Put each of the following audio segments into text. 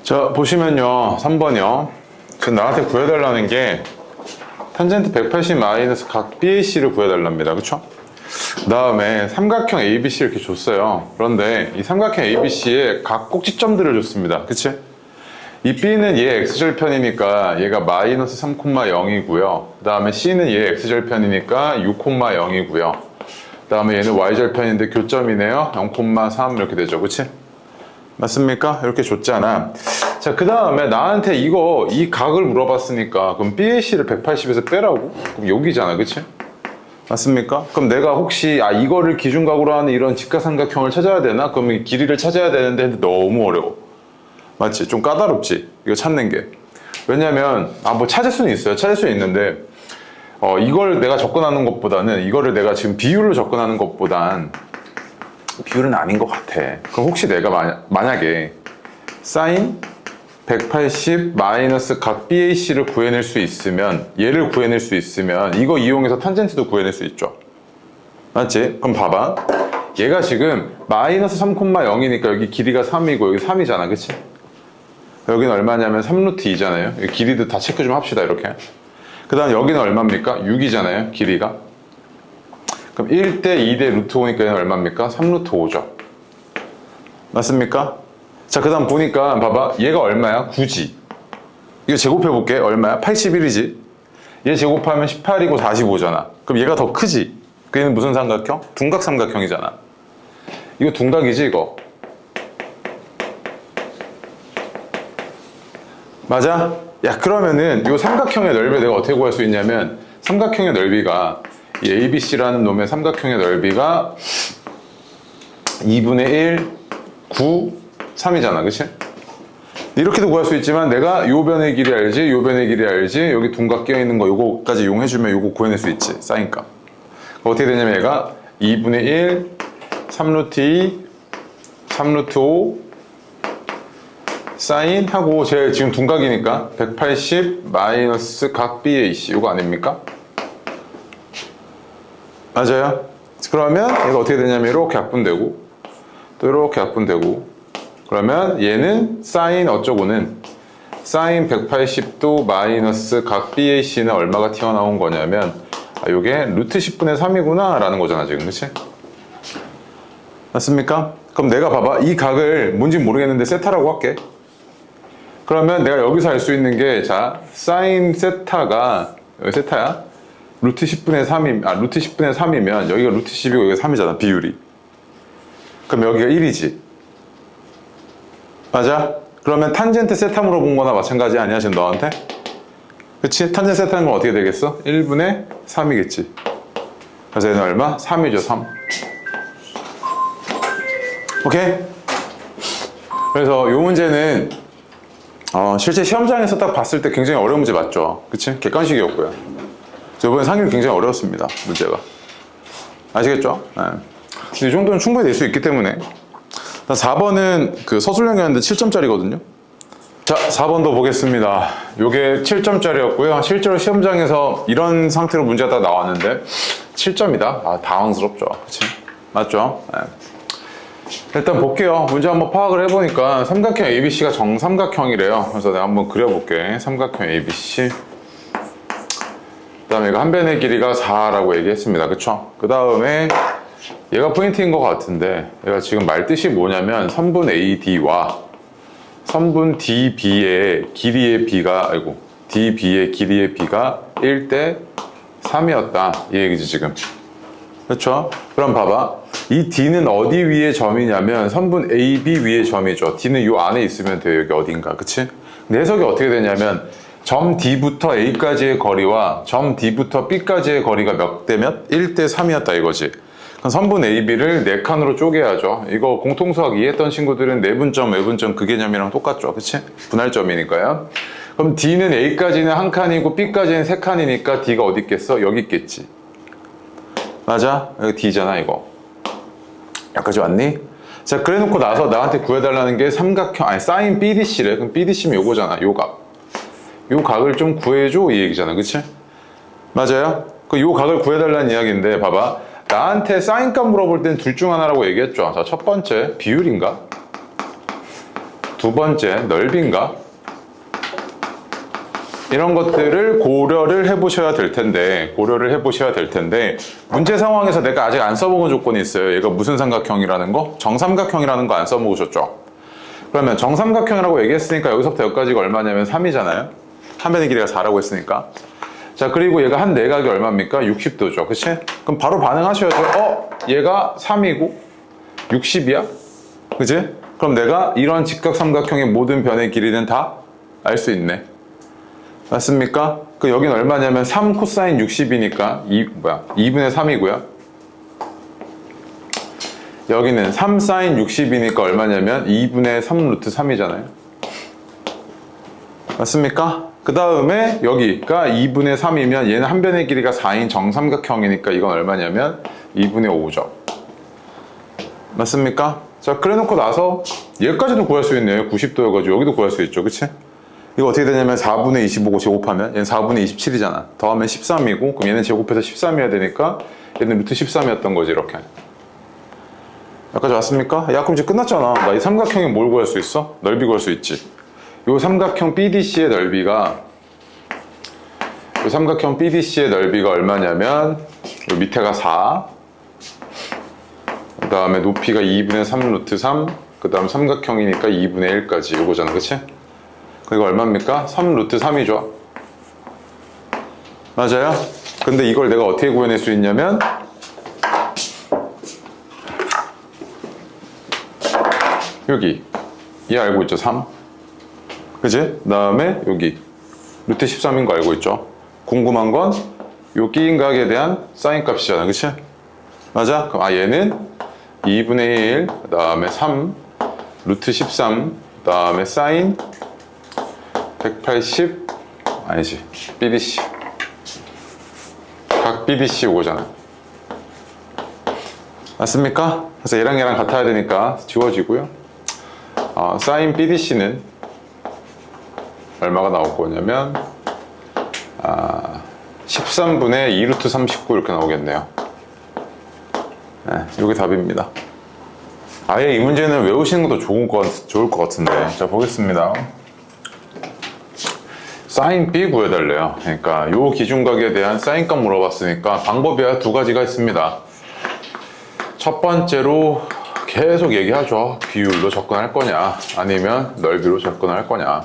자, 보시면요, 3번이요. 지금 나한테 구해달라는 게 탄젠트 180 마이너스 각 BAC를 구해달랍니다. 그쵸? 그 다음에 삼각형 ABC 이렇게 줬어요. 그런데 이 삼각형 ABC의 각 꼭지점들을 줬습니다. 그치? 이 B는 얘 X절편이니까 얘가 마이너스 3,0이고요. 그 다음에 C는 얘 X절편이니까 6,0이고요. 그 다음에 얘는 Y절편인데 교점이네요. 0,3 이렇게 되죠. 그치? 맞습니까? 이렇게 줬잖아. 자, 그 다음에 나한테 이 각을 물어봤으니까 그럼 BAC를 180에서 빼라고? 그럼 여기잖아. 그치? 맞습니까? 그럼 내가 혹시 이거를 기준각으로 하는 이런 직각삼각형을 찾아야 되나? 그럼 이 길이를 찾아야 되는데 너무 어려워. 맞지? 좀 까다롭지? 이거 찾는 게. 왜냐면 뭐 찾을 수는 있어요. 찾을 수는 있는데 이걸 내가 접근하는 것보다는 이거를 내가 지금 비율로 접근하는 것보단 비율은 아닌 것 같아. 그럼 혹시 내가 만약에 사인 180 마이너스 각 BAC를 구해낼 수 있으면, 얘를 구해낼 수 있으면 이거 이용해서 탄젠트도 구해낼 수 있죠. 맞지? 그럼 봐봐. 얘가 지금 마이너스 3,0이니까 여기 길이가 3이고 여기 3이잖아. 그치? 여기는 얼마냐면 3루트 2잖아요. 여기 길이도 다 체크 좀 합시다. 이렇게. 그 다음 여기는 얼마입니까? 6이잖아요. 길이가. 그럼 1대 2대 루트 5니까 얘는 얼마입니까? 3루트 5죠. 맞습니까? 자, 그 다음 보니까 봐봐. 얘가 얼마야? 9지. 이거 제곱해볼게. 얼마야? 81이지. 얘 제곱하면 18이고 45잖아. 그럼 얘가 더 크지? 얘는 무슨 삼각형? 둔각삼각형이잖아. 이거 둔각이지 이거? 맞아? 야, 그러면은 이 삼각형의 넓이를 내가 어떻게 구할 수 있냐면 삼각형의 넓이가 이 ABC라는 놈의 삼각형의 넓이가 2분의 1, 9, 3이잖아. 그치? 이렇게도 구할 수 있지만 내가 요 변의 길이 알지, 요 변의 길이 알지, 여기 둔각 끼어있는 거 요거까지 이용해주면 요거 구해낼 수 있지. 사인값. 어떻게 되냐면 얘가 2분의 1, 3루트 2, 3루트 5 사인 하고 제 지금 둔각이니까 180 마이너스 각 BAC 요거 아닙니까? 맞아요? 그러면 얘가 어떻게 되냐면 이렇게 약분되고 또 이렇게 약분되고 그러면 얘는 사인 어쩌고는 사인 180도 마이너스 각 BAC는 얼마가 튀어나온 거냐면 요게 루트 10분의 3이구나 라는 거잖아 지금. 그치? 맞습니까? 그럼 내가 봐봐 이 각을 뭔지 모르겠는데 세타라고 할게. 그러면 내가 여기서 알 수 있는 게 자 사인 세타가 여기 세타야 루트 10분의 3이면 여기가 루트 10이고 여기가 3이잖아 비율이. 그럼 여기가 1이지. 맞아? 그러면 탄젠트 세타 물어본 거나 마찬가지 아니야 지금 너한테? 그치? 탄젠트 세타는 건 어떻게 되겠어? 1분의 3이겠지. 그래서 얘는 얼마? 3이죠 3. 오케이? 그래서 이 문제는 실제 시험장에서 딱 봤을 때 굉장히 어려운 문제 맞죠? 그치? 객관식이었고요. 이번에 상률이 굉장히 어려웠습니다. 문제가. 아시겠죠? 네. 이 정도는 충분히 낼 수 있기 때문에. 4번은 그 서술형이었는데 7점짜리거든요. 자, 4번도 보겠습니다. 요게 7점짜리였고요. 실제로 시험장에서 이런 상태로 문제가 딱 나왔는데 7점이다. 당황스럽죠. 그치? 맞죠? 네. 일단 볼게요. 문제 한번 파악을 해보니까 삼각형 ABC가 정삼각형이래요. 그래서 내가 한번 그려볼게. 삼각형 ABC. 그 다음에 이거 한 변의 길이가 4라고 얘기했습니다. 그쵸? 그 다음에 얘가 포인트인 것 같은데 얘가 지금 말뜻이 뭐냐면 선분 AD와 선분 DB의 길이의 B가 DB의 길이의 B가 1대 3이었다. 이 얘기지 지금. 그렇죠? 그럼 봐봐. 이 D는 어디 위의 점이냐면 선분 AB 위의 점이죠. D는 이 안에 있으면 돼요. 여기 어딘가. 그치? 근데 해석이 어떻게 되냐면 점 D부터 A까지의 거리와 점 D부터 B까지의 거리가 몇 대 몇? 1대 3이었다 이거지. 그럼 선분 AB를 4칸으로 쪼개야죠. 이거 공통수학 이해했던 친구들은 내분점, 외분점 그 개념이랑 똑같죠. 그치? 분할점이니까요. 그럼 D는 A까지는 1칸이고 B까지는 3칸이니까 D가 어디 있겠어? 여기 있겠지. 맞아? 여기 D잖아 이거. 여기까지 왔니? 자, 그래 놓고 나서 나한테 구해달라는 게 삼각형, 사인 BDC래. 그럼 BDC면 요거잖아, 요 각. 요 각을 좀 구해줘 이 얘기잖아. 그치? 맞아요? 요 각을 구해달라는 이야기인데 봐봐. 나한테 사인값 물어볼 땐 둘 중 하나라고 얘기했죠. 자, 첫 번째 비율인가? 두 번째 넓이인가? 이런 것들을 고려를 해보셔야 될 텐데 문제 상황에서 내가 아직 안 써먹은 조건이 있어요. 얘가 무슨 삼각형이라는 거? 정삼각형이라는 거 안 써먹으셨죠? 그러면 정삼각형이라고 얘기했으니까 여기서부터 여기까지가 얼마냐면 3이잖아요. 한 변의 길이가 4라고 했으니까. 자, 그리고 얘가 한 내각이 얼마입니까? 60도죠. 그치? 그럼 바로 반응하셔야죠. 얘가 3이고 60이야? 그치? 그럼 내가 이런 직각삼각형의 모든 변의 길이는 다 알 수 있네. 맞습니까? 그 여긴 얼마냐면 3 코사인 60이니까 2분의 3이고요. 여기는 3 사인 60이니까 얼마냐면 2분의 3 루트 3이잖아요. 맞습니까? 그 다음에 여기가 2분의 3이면 얘는 한 변의 길이가 4인 정삼각형이니까 이건 얼마냐면 2분의 5죠. 맞습니까? 자, 그래 놓고 나서 얘까지도 구할 수 있네요. 90도여가지고 여기도 구할 수 있죠. 그치? 이거 어떻게 되냐면 4분의 25고 제곱하면 얘는 4분의 27이잖아. 더하면 13이고 그럼 얘는 제곱해서 13이어야 되니까 얘는 루트 13이었던 거지. 이렇게 여기까지 왔습니까? 야, 그럼 이제 끝났잖아. 나 이 삼각형에 뭘 구할 수 있어? 넓이 구할 수 있지. 요 삼각형 BDC의 넓이가 얼마냐면 요 밑에가 4, 그 다음에 높이가 2분의 3 루트 3, 그 다음 삼각형이니까 2분의 1까지 요거잖아. 그치? 그리고 얼마입니까? 3 루트 3이죠. 맞아요? 근데 이걸 내가 어떻게 구해낼 수 있냐면 여기 얘 알고 있죠? 3. 그치? 그 다음에 여기 루트 13인 거 알고 있죠? 궁금한 건 요 끼인각에 대한 사인 값이잖아. 그치? 맞아? 그럼 얘는 2분의 1, 그 다음에 3 루트 13, 그 다음에 사인 180 아니지 BDC 각 BDC 오잖아. 맞습니까? 그래서 얘랑 같아야 되니까 지워지고요. 사인 BDC는 얼마가 나올 거냐면 13분의 2 루트 39 이렇게 나오겠네요. 네, 이게 답입니다. 아예 이 문제는 외우시는 것도 좋을 것 같은데. 자, 보겠습니다. 사인 B 구해달래요. 그러니까 요 기준각에 대한 사인값 물어봤으니까 방법이 두 가지가 있습니다. 첫 번째로 계속 얘기하죠. 비율로 접근할 거냐 아니면 넓이로 접근할 거냐.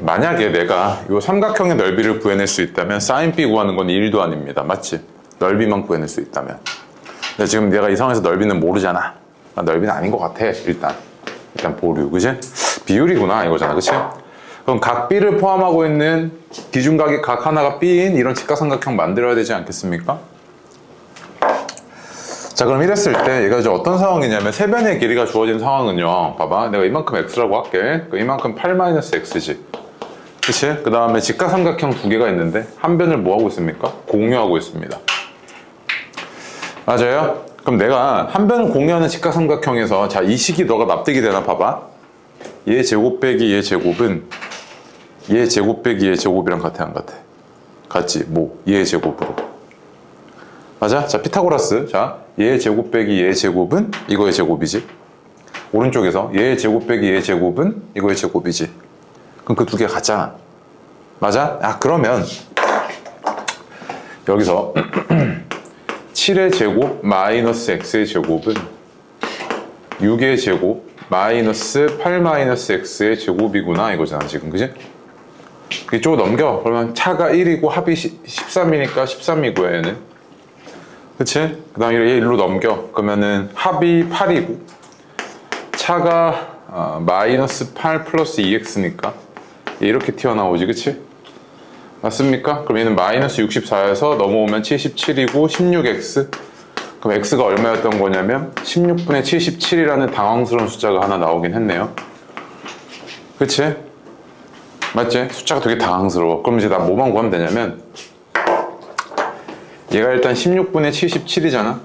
만약에 내가 요 삼각형의 넓이를 구해낼 수 있다면 사인 B 구하는 건 1도 아닙니다. 맞지? 넓이만 구해낼 수 있다면. 근데 지금 내가 이 상황에서 넓이는 모르잖아. 넓이는 아닌 것 같아. 일단 보류. 그치? 비율이구나 이거잖아. 그치? 그럼 각 B를 포함하고 있는 기준각의 각 하나가 B인 이런 직각삼각형 만들어야 되지 않겠습니까? 자, 그럼 이랬을 때 얘가 이제 어떤 상황이냐면 세 변의 길이가 주어진 상황은요. 봐봐, 내가 이만큼 x라고 할게. 이만큼 8-x지. 그치? 그 다음에 직각삼각형 두 개가 있는데 한 변을 뭐 하고 있습니까? 공유하고 있습니다. 맞아요? 그럼 내가 한 변을 공유하는 직각삼각형에서 자, 이 식이 너가 납득이 되나 봐봐. 얘 제곱 빼기 얘 제곱은 얘 제곱 빼기 얘 제곱이랑 같아 안 같아? 같지? 뭐? 얘 제곱으로. 맞아? 자, 피타고라스. 자, 얘 제곱 빼기 얘 제곱은 이거의 제곱이지. 오른쪽에서 얘 제곱 빼기 얘 제곱은 이거의 제곱이지. 그럼 그 두 개 같잖아. 맞아? 그러면 여기서 7의 제곱 마이너스 x의 제곱은 6의 제곱 마이너스 8-x의 제곱이구나 이거잖아 지금. 그지? 이쪽으로 넘겨. 그러면 차가 1이고 합이 13이니까 13이고요 얘는. 그치? 그 다음에 얘 일로 넘겨. 그러면은 합이 8이고 차가 마이너스 8 플러스 2x니까 이렇게 튀어나오지. 그치? 맞습니까? 그럼 얘는 마이너스 64에서 넘어오면 77이고 16x. 그럼 x가 얼마였던 거냐면 16분의 77이라는 당황스러운 숫자가 하나 나오긴 했네요. 그치? 맞지? 숫자가 되게 당황스러워. 그럼 이제 나 뭐만 구하면 되냐면 얘가 일단 16분의 77이잖아.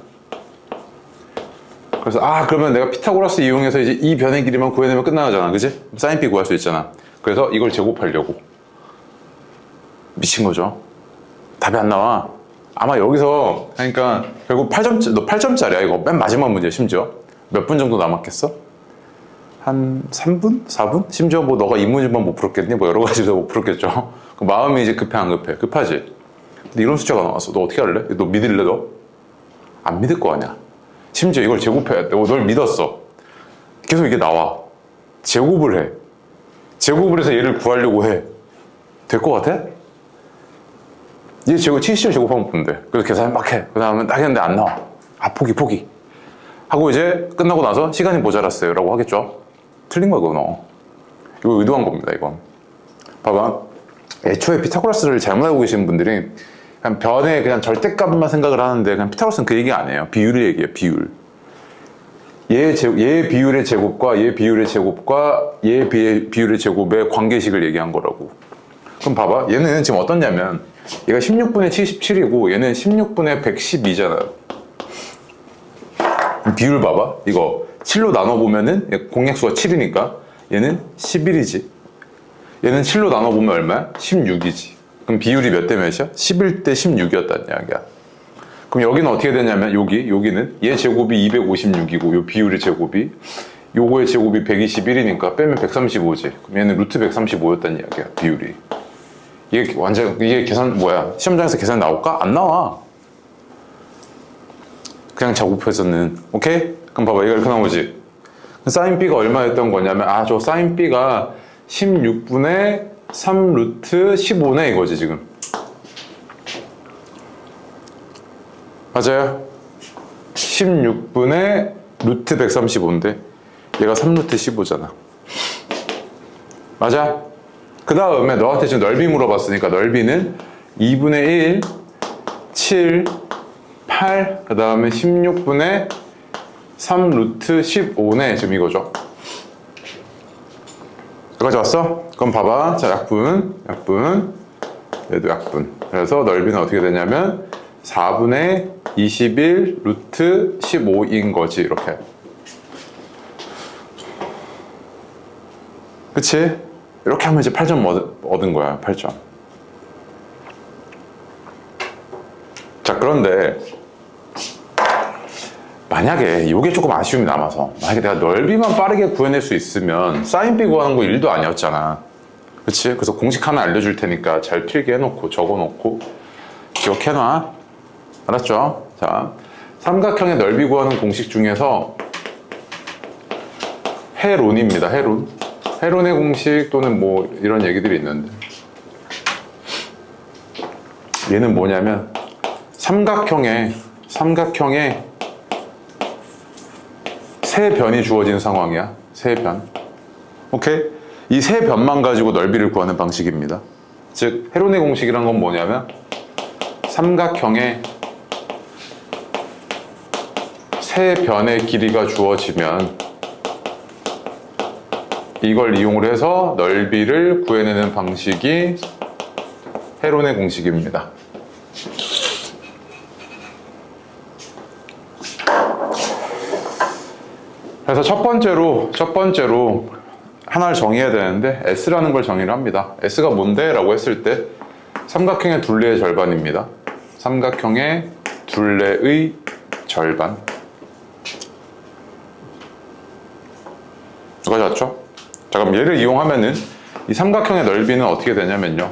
그래서 그러면 내가 피타고라스 이용해서 이제 이 변의 길이만 구해내면 끝나잖아. 그치? 사인 B 구할 수 있잖아. 그래서 이걸 제곱하려고. 미친 거죠. 답이 안 나와. 아마 여기서 그러니까 결국 8점, 너 8점짜리야 이거. 맨 마지막 문제. 심지어 몇 분 정도 남았겠어? 한 3분? 4분? 심지어 뭐 너가 이 문제만 못 풀었겠니? 뭐 여러 가지도 못 풀었겠죠. 그 마음이 이제 급해 안 급해? 급하지. 근데 이런 숫자가 나왔어. 너 어떻게 할래? 너 믿을래 너? 안 믿을 거 아니야. 심지어 이걸 제곱해야 돼. 널 믿었어. 계속 이게 나와. 제곱을 해. 제곱을 해서 얘를 구하려고 해. 될 것 같아? 얘 제곱 70을 제곱하면 보면 돼. 그래서 계산 막 해. 그 다음에 딱 했는데 안 나와. 아 포기 하고 이제 끝나고 나서 시간이 모자랐어요 라고 하겠죠. 틀린 거야 그거. 이거 의도한 겁니다 이건. 봐봐. 애초에 피타고라스를 잘못 알고 계시는 분들이 그냥 변의 그냥 절대값만 생각을 하는데 그냥 피타고라스는 그 얘기 안 해요. 비율을 얘기해요. 비율. 얘 비율의 제곱과 얘 비율의 제곱과 얘 비율의 제곱의 관계식을 얘기한 거라고. 그럼 봐봐. 얘는 지금 어떻냐면 얘가 16분의 77이고 얘는 16분의 112잖아요. 비율 봐봐. 이거 7로 나눠보면은 공약수가 7이니까 얘는 11이지. 얘는 7로 나눠보면 얼마야? 16이지. 그럼 비율이 몇 대 몇이야? 11대 16이었다는 이야기야. 그럼 여기는 어떻게 되냐면 여기는 얘 제곱이 256이고 요 비율의 제곱이 요거의 제곱이 121이니까 빼면 135지. 그럼 얘는 루트 135였다는 이야기야. 비율이. 이게 계산 뭐야? 시험장에서 계산 나올까? 안 나와. 그냥 작업해서는. 오케이? 그럼 봐봐. 이거 이렇게 나오지. 사인 B가 얼마였던 거냐면 저 사인 B가 16분의 3 루트 15네 이거지 지금. 맞아요? 16분의 루트 135인데 얘가 3 루트 15잖아. 맞아? 그 다음에 너한테 지금 넓이 물어봤으니까 넓이는 2분의 1, 7, 8, 그 다음에 16분의 3 루트 15네 지금 이거죠. 여기까지 왔어? 그럼 봐봐. 자, 약분, 얘도 약분. 그래서 넓이는 어떻게 되냐면 4분의 21 루트 15인 거지 이렇게. 그치? 이렇게 하면 이제 8점 얻은 거야. 8점. 자, 그런데 만약에 이게 조금 아쉬움이 남아서 만약에 내가 넓이만 빠르게 구해낼 수 있으면 사인 B 구하는 거 일도 아니었잖아. 그치? 그래서 공식 하나 알려줄 테니까 잘 필기 해놓고 적어놓고 기억해놔. 알았죠? 자, 삼각형의 넓이 구하는 공식 중에서 해론입니다. 해론의 공식 또는 뭐 이런 얘기들이 있는데 얘는 뭐냐면 삼각형에 세 변이 주어진 상황이야. 세 변. 오케이? 이 세 변만 가지고 넓이를 구하는 방식입니다. 즉 헤론의 공식이란 건 뭐냐면 삼각형에 세 변의 길이가 주어지면 이걸 이용을 해서 넓이를 구해내는 방식이 헤론의 공식입니다. 그래서 첫 번째로 하나를 정의해야 되는데 S라는 걸 정의를 합니다. S가 뭔데? 라고 했을 때 삼각형의 둘레의 절반입니다. 삼각형의 둘레의 절반. 여기까지 왔죠? 자, 그럼 얘를 이용하면은 이 삼각형의 넓이는 어떻게 되냐면요.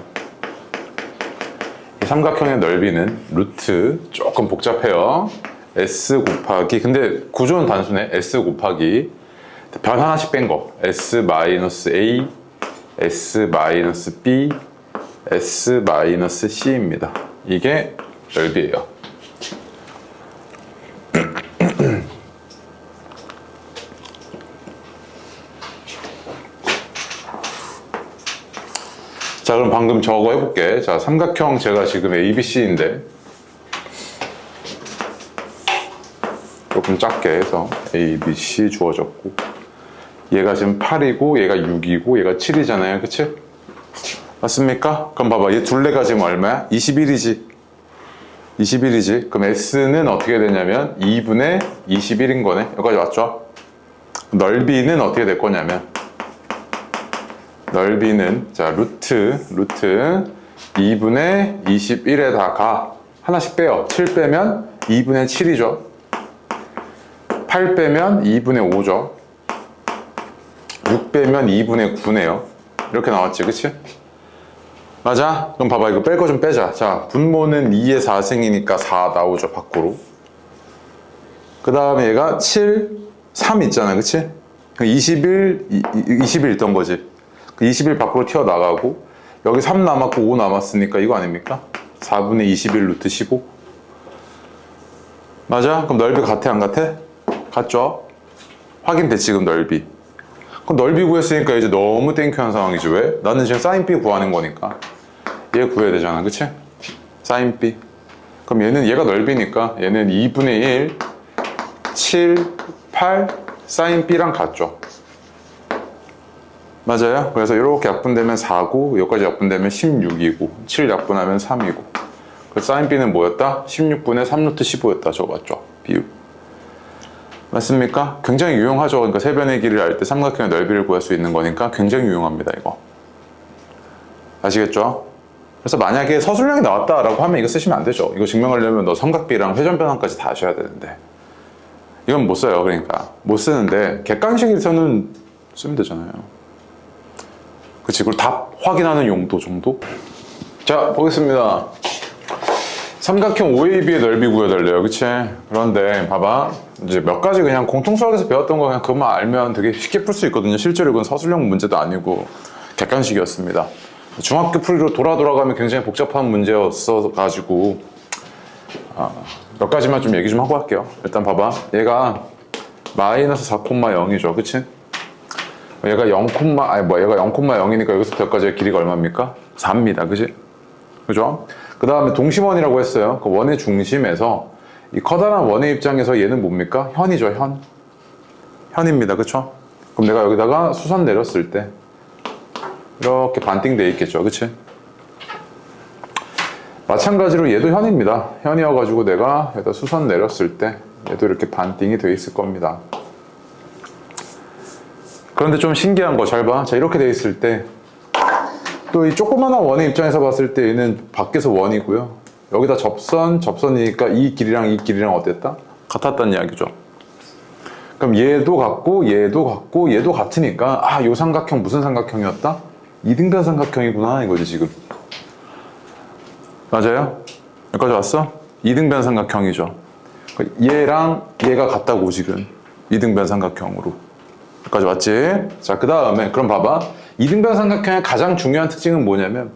이 삼각형의 넓이는 루트 조금 복잡해요. S 곱하기, 근데 구조는 단순해. S 곱하기 변 하나씩 뺀 거. S-A, S-B, S-C입니다. 이게 넓이에요. 자, 그럼 방금 저거 해볼게. 자, 삼각형 제가 지금 ABC인데 조금 작게 해서 ABC 주어졌고 얘가 지금 8이고 얘가 6이고 얘가 7이잖아요. 그치? 맞습니까? 그럼 봐봐. 얘 둘레가 지금 얼마야? 21이지. 그럼 S는 어떻게 되냐면 2분의 21인 거네. 여기까지 왔죠? 넓이는 어떻게 될 거냐면 넓이는 자 루트 2분의 21에다가 하나씩 빼요. 7 빼면 2분의 7이죠. 8 빼면 2분의 5죠. 6 빼면 2분의 9네요. 이렇게 나왔지, 그치? 맞아? 그럼 봐봐, 이거 뺄 거 좀 빼자. 자, 분모는 2의 4승이니까 4 나오죠, 밖으로. 그 다음에 얘가 7, 3 있잖아, 그치? 21 있던 거지. 21 밖으로 튀어나가고, 여기 3 남았고 5 남았으니까 이거 아닙니까? 4분의 21 루트 15. 맞아? 그럼 넓이 같아, 안 같아? 같죠? 확인됐지, 지금 넓이. 그럼 넓이 구했으니까 이제 너무 땡큐한 상황이지. 왜? 나는 지금 사인 B 구하는 거니까 얘 구해야 되잖아, 그치? 사인 B. 그럼 얘는 얘가 넓이니까 얘는 2분의 1 7, 8 사인 B랑 같죠. 맞아요? 그래서 이렇게 약분되면 4고 여기까지 약분되면 16이고 7 약분하면 3이고 그래서 사인 B는 뭐였다? 16분의 3루트 15였다. 저거 맞죠? 비율. 맞습니까? 굉장히 유용하죠. 그러니까 세변의 길이를 알 때 삼각형의 넓이를 구할 수 있는 거니까 굉장히 유용합니다, 이거. 아시겠죠? 그래서 만약에 서술형이 나왔다라고 하면 이거 쓰시면 안 되죠. 이거 증명하려면 너 삼각비랑 회전변환까지 다 하셔야 되는데 이건 못 써요. 그러니까 못 쓰는데 객관식에서는 쓰면 되잖아요. 그치? 그리고 답 확인하는 용도 정도? 자, 보겠습니다. 삼각형 OAB의 넓이 구해달래요. 그치? 그런데 봐봐. 이제 몇 가지 그냥 공통수학에서 배웠던 거 그냥 그것만 알면 되게 쉽게 풀 수 있거든요. 실제로 이건 서술형 문제도 아니고 객관식이었습니다. 중학교 풀이로 돌아가면 굉장히 복잡한 문제였어가지고 몇 가지만 좀 얘기 좀 하고 할게요. 일단 봐봐. 얘가 마이너스 4,0이죠. 그치? 얘가 0,0이니까 여기서부터 여기까지의 길이가 얼마입니까? 4입니다. 그치? 그죠? 그 다음에 동심원이라고 했어요. 그 원의 중심에서 이 커다란 원의 입장에서 얘는 뭡니까? 현이죠, 현. 현입니다. 그쵸? 그럼 내가 여기다가 수선 내렸을 때 이렇게 반띵 돼 있겠죠. 그치? 마찬가지로 얘도 현입니다. 현이어가지고 내가 여기다 수선 내렸을 때 얘도 이렇게 반띵이 돼 있을 겁니다. 그런데 좀 신기한 거 잘 봐. 자, 이렇게 돼 있을 때 또 이 조그마한 원의 입장에서 봤을 때 얘는 밖에서 원이고요. 여기다 접선이니까 이 길이랑 어땠다? 같았다는 이야기죠. 그럼 얘도 같고 얘도 같고 얘도 같으니까 요 삼각형 무슨 삼각형이었다? 이등변 삼각형이구나 이거지 지금. 맞아요? 여기까지 왔어? 이등변 삼각형이죠. 얘랑 얘가 같다고 지금 이등변 삼각형으로. 여기까지 왔지? 자, 그 다음에 그럼 봐봐. 이등변 삼각형의 가장 중요한 특징은 뭐냐면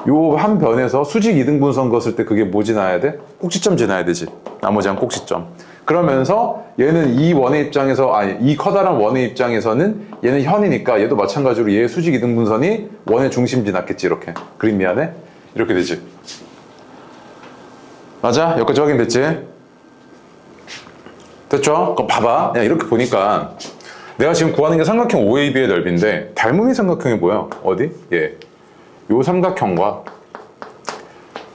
요 한 변에서 수직 이등분선 그었을 때 그게 뭐 지나야 돼? 꼭지점 지나야 되지. 나머지 한 꼭지점. 그러면서 얘는 이 원의 입장에서 이 커다란 원의 입장에서는 얘는 현이니까 얘도 마찬가지로 얘의 수직 이등분선이 원의 중심 지났겠지. 이렇게. 그림 미안해? 이렇게 되지. 맞아? 여기까지 확인됐지? 됐죠? 그럼 봐봐. 그냥 이렇게 보니까 내가 지금 구하는 게 삼각형 OAB의 넓이인데 닮음이 삼각형이 뭐야? 어디? 예. 요 삼각형과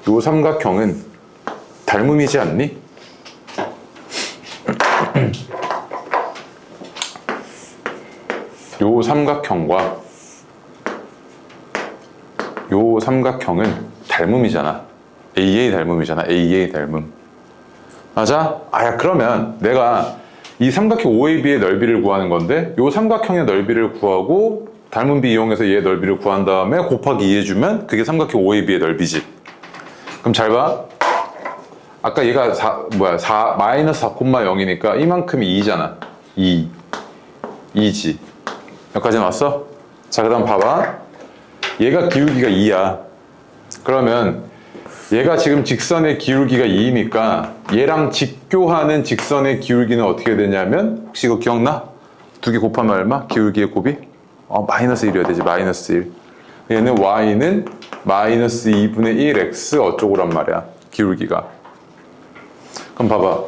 요 삼각형은 닮음이지 않니? 요 삼각형과 요 삼각형은 닮음이잖아. AA 닮음이잖아. AA 닮음. 맞아? 그러면 내가 이 삼각형 OAB의 넓이를 구하는 건데 요 삼각형의 넓이를 구하고 닮음비 이용해서 얘의 넓이를 구한 다음에 곱하기 2 해주면 그게 삼각형 OAB의 넓이지. 그럼 잘 봐. 아까 얘가 마이너스 4,0이니까 이만큼이 2잖아. 2지. 여기까지 왔어? 자, 그 다음 봐봐. 얘가 기울기가 2야. 그러면 얘가 지금 직선의 기울기가 2니까 얘랑 직교하는 직선의 기울기는 어떻게 되냐면 혹시 이거 기억나? 두 개 곱하면 얼마? 기울기의 곱이? 마이너스 1이어야 되지. 마이너스 1. 얘는 y는 마이너스 2분의 1x 어쩌고란 말이야. 기울기가. 그럼 봐봐.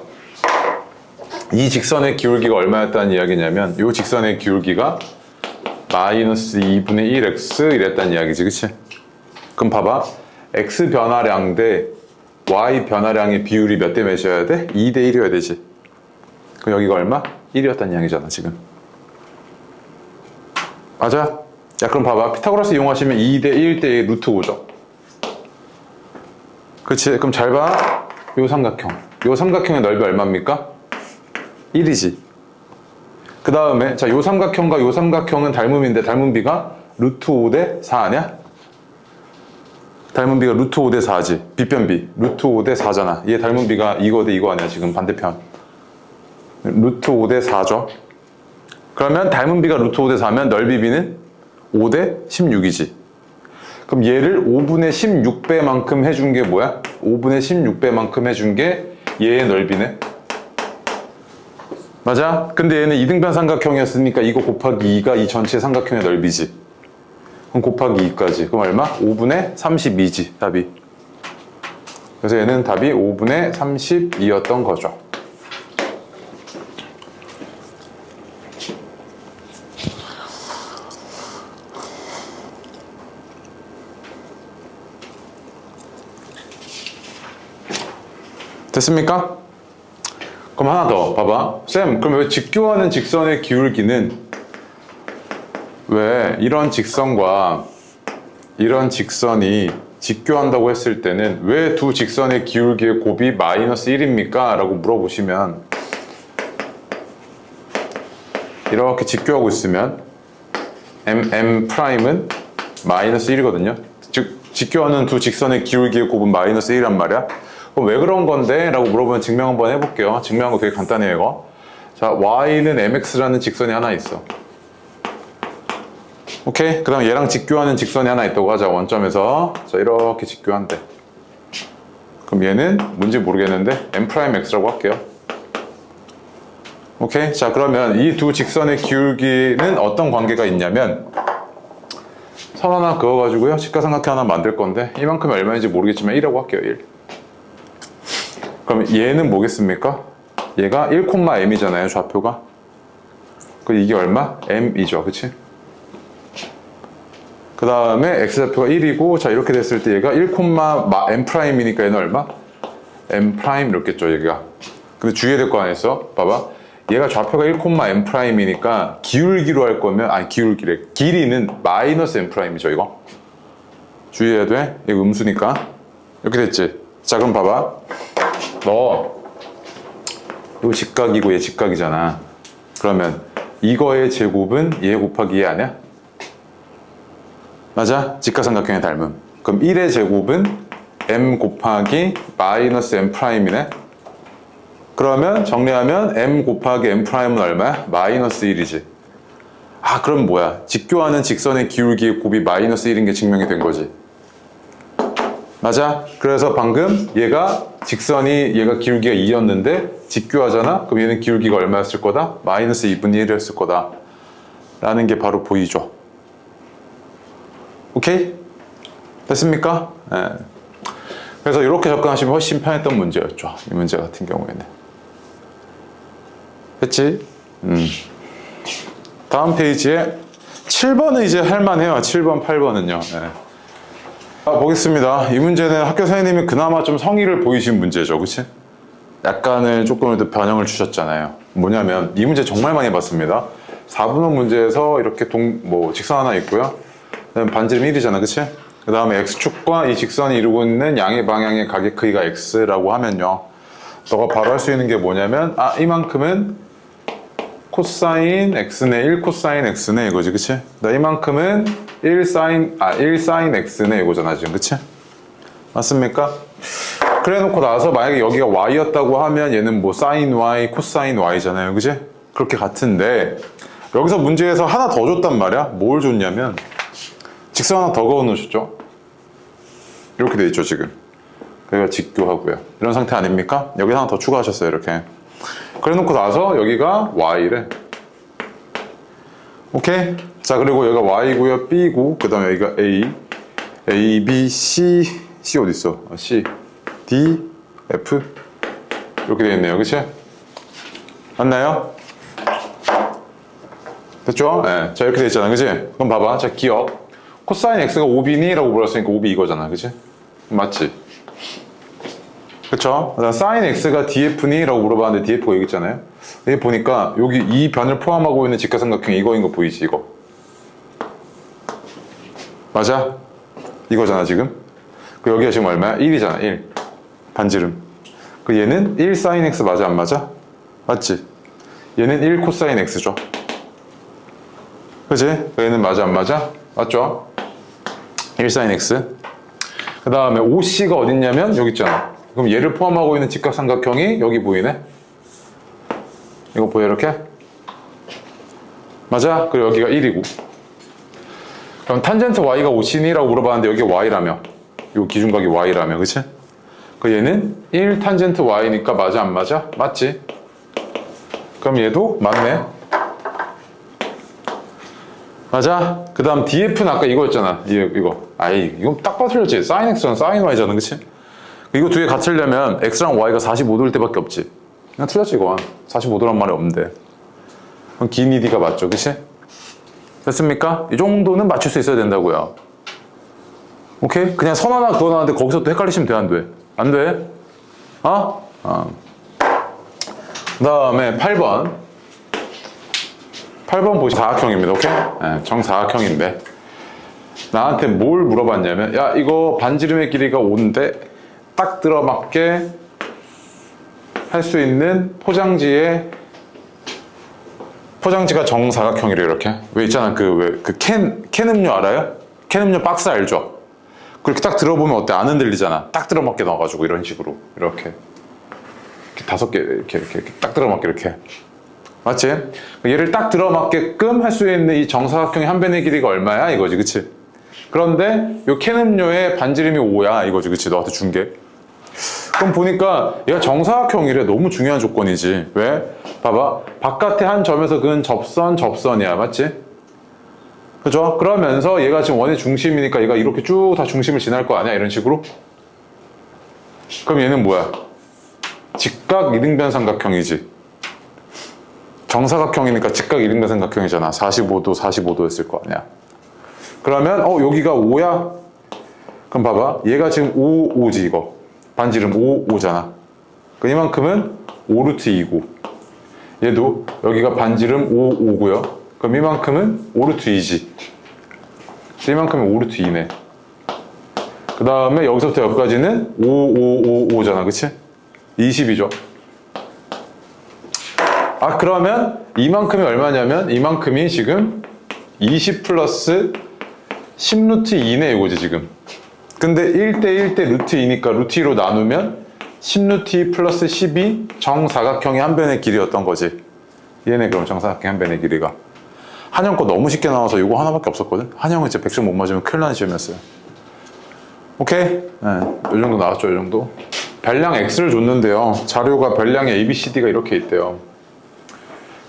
이 직선의 기울기가 얼마였다는 이야기냐면 이 직선의 기울기가 마이너스 2분의 1x 이랬다는 이야기지. 그치? 그럼 봐봐. x 변화량 대 y 변화량의 비율이 몇 대 몇이어야 돼? 2대 1이어야 되지. 그럼 여기가 얼마? 1이었다는 이야기잖아 지금. 맞아? 야, 그럼 봐봐. 피타고라스 이용하시면 2대 1대 루트 5죠. 그치? 그럼 잘 봐. 요 삼각형. 요 삼각형의 넓이 얼마입니까? 1이지. 그 다음에 자, 요 삼각형과 요 삼각형은 닮음인데 닮음비가 루트 5대 4 아니야? 닮음비가 루트 5대 4지. 빗변비 루트 5대 4잖아. 얘 닮음비가 이거 대 이거 아니야 지금 반대편. 루트 5대 4죠. 그러면 닮음비가 루트 5대 4면 넓이비는 5대 16이지. 그럼 얘를 5분의 16배만큼 해준 게 뭐야? 5분의 16배만큼 해준 게 얘의 넓이네. 맞아? 근데 얘는 이등변 삼각형이었으니까 이거 곱하기 2가 이 전체 삼각형의 넓이지. 그럼 곱하기 2까지. 그럼 얼마? 5분의 32지, 답이. 그래서 얘는 답이 5분의 32였던 거죠. 됐습니까? 그럼 하나 더 봐봐. 쌤, 그럼 왜 직교하는 직선의 기울기는 왜 이런 직선과 이런 직선이 직교한다고 했을 때는 왜 두 직선의 기울기의 곱이 마이너스 1입니까? 라고 물어보시면 이렇게 직교하고 있으면 m'은 마이너스 1이거든요. 즉 직교하는 두 직선의 기울기의 곱은 마이너스 1이란 말이야. 그럼 왜 그런 건데? 라고 물어보면 증명 한번 해볼게요. 증명한 거 되게 간단해요, 이거. 자, y는 mx라는 직선이 하나 있어. 오케이? 그 다음 얘랑 직교하는 직선이 하나 있다고 하자, 원점에서. 자, 이렇게 직교한대. 그럼 얘는 뭔지 모르겠는데 m'x라고 할게요. 오케이? 자, 그러면 이 두 직선의 기울기는 어떤 관계가 있냐면 선 하나 그어가지고요. 직각삼각형 하나 만들 건데 이만큼이 얼마인지 모르겠지만 1이라고 할게요, 1. 그럼 얘는 뭐겠습니까? 얘가 1,m이잖아요, 좌표가. 그 이게 얼마? m이죠, 그치? 그 다음에 x좌표가 1이고, 자, 이렇게 됐을 때 얘가 1,m'이니까 얘는 얼마? m' 이렇겠죠, 얘가. 근데 주의해야 될 거 아니었어? 봐봐. 얘가 좌표가 1,m'이니까 기울기로 할 거면, 아니, 기울기래. 길이는 마이너스 m'이죠, 이거. 주의해야 돼. 이거 음수니까. 이렇게 됐지? 자, 그럼 봐봐. 너, 요 직각이고 얘 직각이잖아. 그러면 이거의 제곱은 얘 곱하기 얘 아니야? 맞아? 직각삼각형의 닮음. 그럼 1의 제곱은 m 곱하기 마이너스 m'이네. 그러면 정리하면 m 곱하기 m'은 얼마야? 마이너스 1이지. 아, 그럼 뭐야? 직교하는 직선의 기울기의 곱이 마이너스 1인 게 증명이 된 거지. 맞아? 그래서 방금 얘가 기울기가 2였는데 직교하잖아? 그럼 얘는 기울기가 얼마였을 거다? 마이너스 2분의 1이었을 거다. 라는 게 바로 보이죠. 오케이? 됐습니까? 네. 그래서 이렇게 접근하시면 훨씬 편했던 문제였죠. 이 문제 같은 경우에는. 됐지? 다음 페이지에 7번은 이제 할만해요. 7번, 8번은요. 네. 보겠습니다. 이 문제는 학교 선생님이 그나마 좀 성의를 보이신 문제죠. 그치? 약간을 조금 더 변형을 주셨잖아요. 뭐냐면 이 문제 정말 많이 봤습니다. 4분의 문제에서 이렇게 직선 하나 있고요. 그다음에 반지름 1이잖아. 그치? 그 다음에 x축과 이 직선이 이루고 있는 양의 방향의 각의 크기가 x라고 하면요. 너가 바로 할 수 있는 게 뭐냐면 이만큼은 코사인 x네 1 코사인 x네 이거지. 그치? 이만큼은 1 사인 x네 이거잖아 지금. 그치? 맞습니까? 그래 놓고 나서 만약에 여기가 y였다고 하면 얘는 뭐 사인 y 코사인 y잖아요. 그치? 그렇게 같은데 여기서 문제에서 하나 더 줬단 말이야. 뭘 줬냐면 직선 하나 더 그어 놓으셨죠? 이렇게 돼 있죠 지금. 그러니까 직교하고요. 이런 상태 아닙니까? 여기 하나 더 추가하셨어요 이렇게. 그래 놓고 나서 여기가 y래. 오케이? 자, 그리고 여기가 y고요, b고, 그 다음에 여기가 a, b, c 어디 있어? c, d, f 이렇게 되어 있네요. 그치? 맞나요? 됐죠? 네. 자, 이렇게 되어 있잖아. 그치? 그럼 봐봐. 자, 기억. 코사인 x가 5b니? 라고 물었으니까 5b 이거잖아. 그치? 맞지? 그쵸? 사인 x가 df니? 라고 물어봤는데 df가 여기 있잖아요. 여기 보니까 여기 이 변을 포함하고 있는 직각삼각형이 이거인 거 보이지? 이거 맞아? 이거잖아 지금. 여기가 지금 얼마야? 1이잖아. 1 반지름. 그 얘는 1 sin x 맞아 안 맞아? 맞지? 얘는 1 코사인 x죠. 그치? 얘는 맞아 안 맞아? 맞죠? 1 sin x. 그 다음에 OC가 어딨냐면 여기 있잖아. 그럼 얘를 포함하고 있는 직각삼각형이 여기 보이네. 이거 보여 이렇게? 맞아? 그리고 여기가 1이고. 그럼 탄젠트 y가 OC니라고 물어봤는데 여기 y라며. 요 기준각이 y라며. 그치? 그 얘는 1 탄젠트 y니까 맞아 안 맞아? 맞지? 그럼 얘도 맞네. 맞아? 그 다음 df는 아까 이거였잖아. 이거. 아이, 이거 딱 봐도 틀렸지? sin x랑 sin y잖아. 그치? 이거 두 개 같으려면 x랑 y가 45도일 때밖에 없지. 그냥 틀렸지 이거. 45도란 말이 없는데. 그럼 긴 ED가 맞죠. 그치? 됐습니까? 이 정도는 맞출 수 있어야 된다고요. 오케이? 그냥 선 하나 그어놨는데 거기서 또 헷갈리시면 돼? 안 돼? 안 돼? 그 다음에 8번. 8번 보시 사각형입니다. 오케이? 네, 정사각형인데 나한테 뭘 물어봤냐면 야 이거 반지름의 길이가 5인데 딱 들어맞게 할 수 있는 포장지가 정사각형이래. 이렇게 왜 있잖아 캔 음료 알아요? 캔 음료 박스 알죠? 그렇게 딱 들어보면 어때? 안 흔들리잖아. 딱 들어맞게 넣어가지고 이런 식으로 이렇게 5개 이렇게 딱 들어맞게 이렇게. 맞지? 얘를 딱 들어맞게끔 할 수 있는 이 정사각형의 한 변의 길이가 얼마야? 이거지, 그치? 그런데 요 캔 음료의 반지름이 5야 이거지, 그치? 너한테 준 게. 그럼 보니까 얘가 정사각형이래. 너무 중요한 조건이지. 왜? 봐봐. 바깥에 한 점에서 그은 접선이야. 맞지? 그죠? 그러면서 얘가 지금 원의 중심이니까 얘가 이렇게 쭉 다 중심을 지날 거 아니야? 이런 식으로. 그럼 얘는 뭐야? 직각 이등변 삼각형이지. 정사각형이니까 직각 이등변 삼각형이잖아. 45도 했을 거 아니야. 그러면 여기가 5야? 그럼 봐봐. 얘가 지금 5지 이거. 반지름 5잖아. 그 이만큼은 5루트 2고 얘도 여기가 반지름 5고요. 그럼 이만큼은 5루트 2지. 이만큼은 5루트 2네. 그 다음에 여기서부터 여기까지는 5잖아. 그치? 20이죠. 그러면 이만큼이 얼마냐면 이만큼이 지금 20 플러스 10루트 2네 이거지 지금. 근데 1대 루트 2니까 루트 2로 나누면 10루트 2 플러스 10이 정사각형의 한 변의 길이였던 거지. 얘네 그럼 정사각형의 한 변의 길이가. 한영 거 너무 쉽게 나와서 이거 하나밖에 없었거든. 한영은 진짜 100점 못 맞으면 큰일 나는 시험이었어요. 오케이? 네, 이 정도 나왔죠, 이 정도. 별량 X를 줬는데요. 자료가 별량의 ABCD가 이렇게 있대요.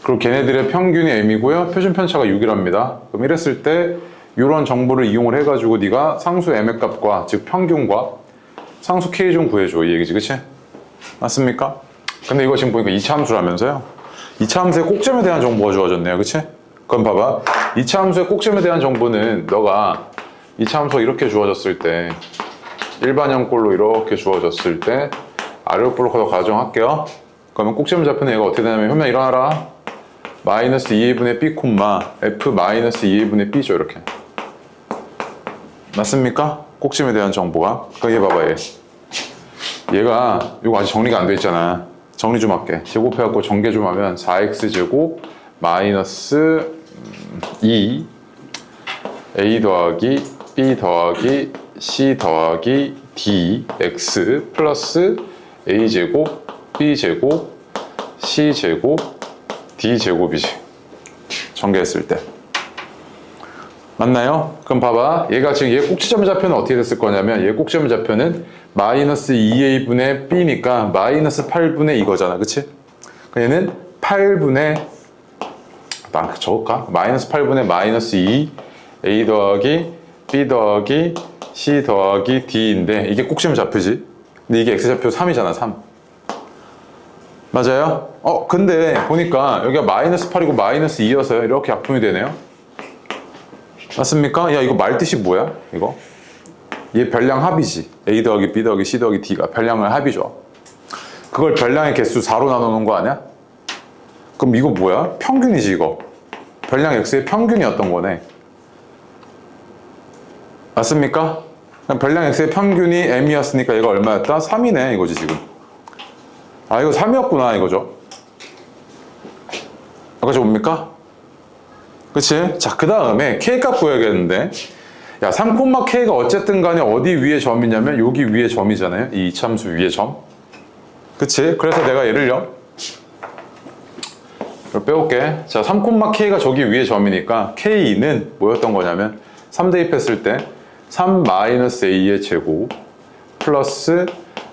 그리고 걔네들의 평균이 M이고요. 표준 편차가 6이랍니다. 그럼 이랬을 때 이런 정보를 이용을 해가지고 네가 상수 M의 값과 즉 평균과 상수 K 좀 구해줘. 이 얘기지, 그치? 맞습니까? 근데 이거 지금 보니까 2차 함수라면서요? 2차 함수의 꼭점에 대한 정보가 주어졌네요. 그치? 그럼 봐봐. 2차 함수의 꼭점에 대한 정보는 너가 2차 함수가 이렇게 주어졌을 때 일반형꼴로 이렇게 주어졌을 때 아래로 볼록하다 가정할게요. 그러면 꼭점을 잡히는 얘가 어떻게 되냐면 현면 일어나라. 마이너스 2a분의 b, f 마이너스 2a분의 b죠. 이렇게. 맞습니까? 꼭점에 대한 정보가. 그럼 얘 봐봐, 얘가 이거 아직 정리가 안 돼 있잖아. 정리 좀 할게. 제곱해갖고 전개 좀 하면 4x제곱 마이너스 2 a 더하기 b 더하기 c 더하기 dx 플러스 a제곱 b제곱 c제곱 d제곱이지. 전개했을 때. 맞나요? 그럼 봐봐. 얘가 지금 얘 꼭지점 좌표는 어떻게 됐을 거냐면 얘 꼭지점 좌표는 마이너스 2a분의 b니까 마이너스 8분의 이거잖아. 그치? 얘는 8분의 난 적을까? 마이너스 8분의 마이너스 2 a 더하기 b 더하기 c 더하기 d인데 이게 꼭지점 좌표지. 근데 이게 x좌표 3이잖아. 3. 맞아요? 근데 보니까 여기가 마이너스 8이고 마이너스 2여서요. 이렇게 약분이 되네요. 맞습니까? 야, 이거 말뜻이 뭐야? 이거? 얘 별량 합이지. A 더하기 B 더하기 C 더하기 D가 별량을 합이죠. 그걸 별량의 개수 4로 나눠놓은 거 아니야? 그럼 이거 뭐야? 평균이지, 이거. 별량 X의 평균이었던 거네. 맞습니까? 별량 X의 평균이 M이었으니까 얘가 얼마였다? 3이네, 이거지, 지금. 아, 이거 3이었구나, 이거죠. 아까 저 뭡니까? 그치? 자, 그 다음에 K값 구해야겠는데. 야, 3K가 어쨌든 간에 어디 위에 점이냐면 여기 위에 점이잖아요. 이 이차함수 위에 점. 그치? 그래서 내가 얘를요. 이걸 빼올게. 자, 3K가 저기 위에 점이니까 K는 뭐였던 거냐면 3 대입했을 때 3-A의 제곱 플러스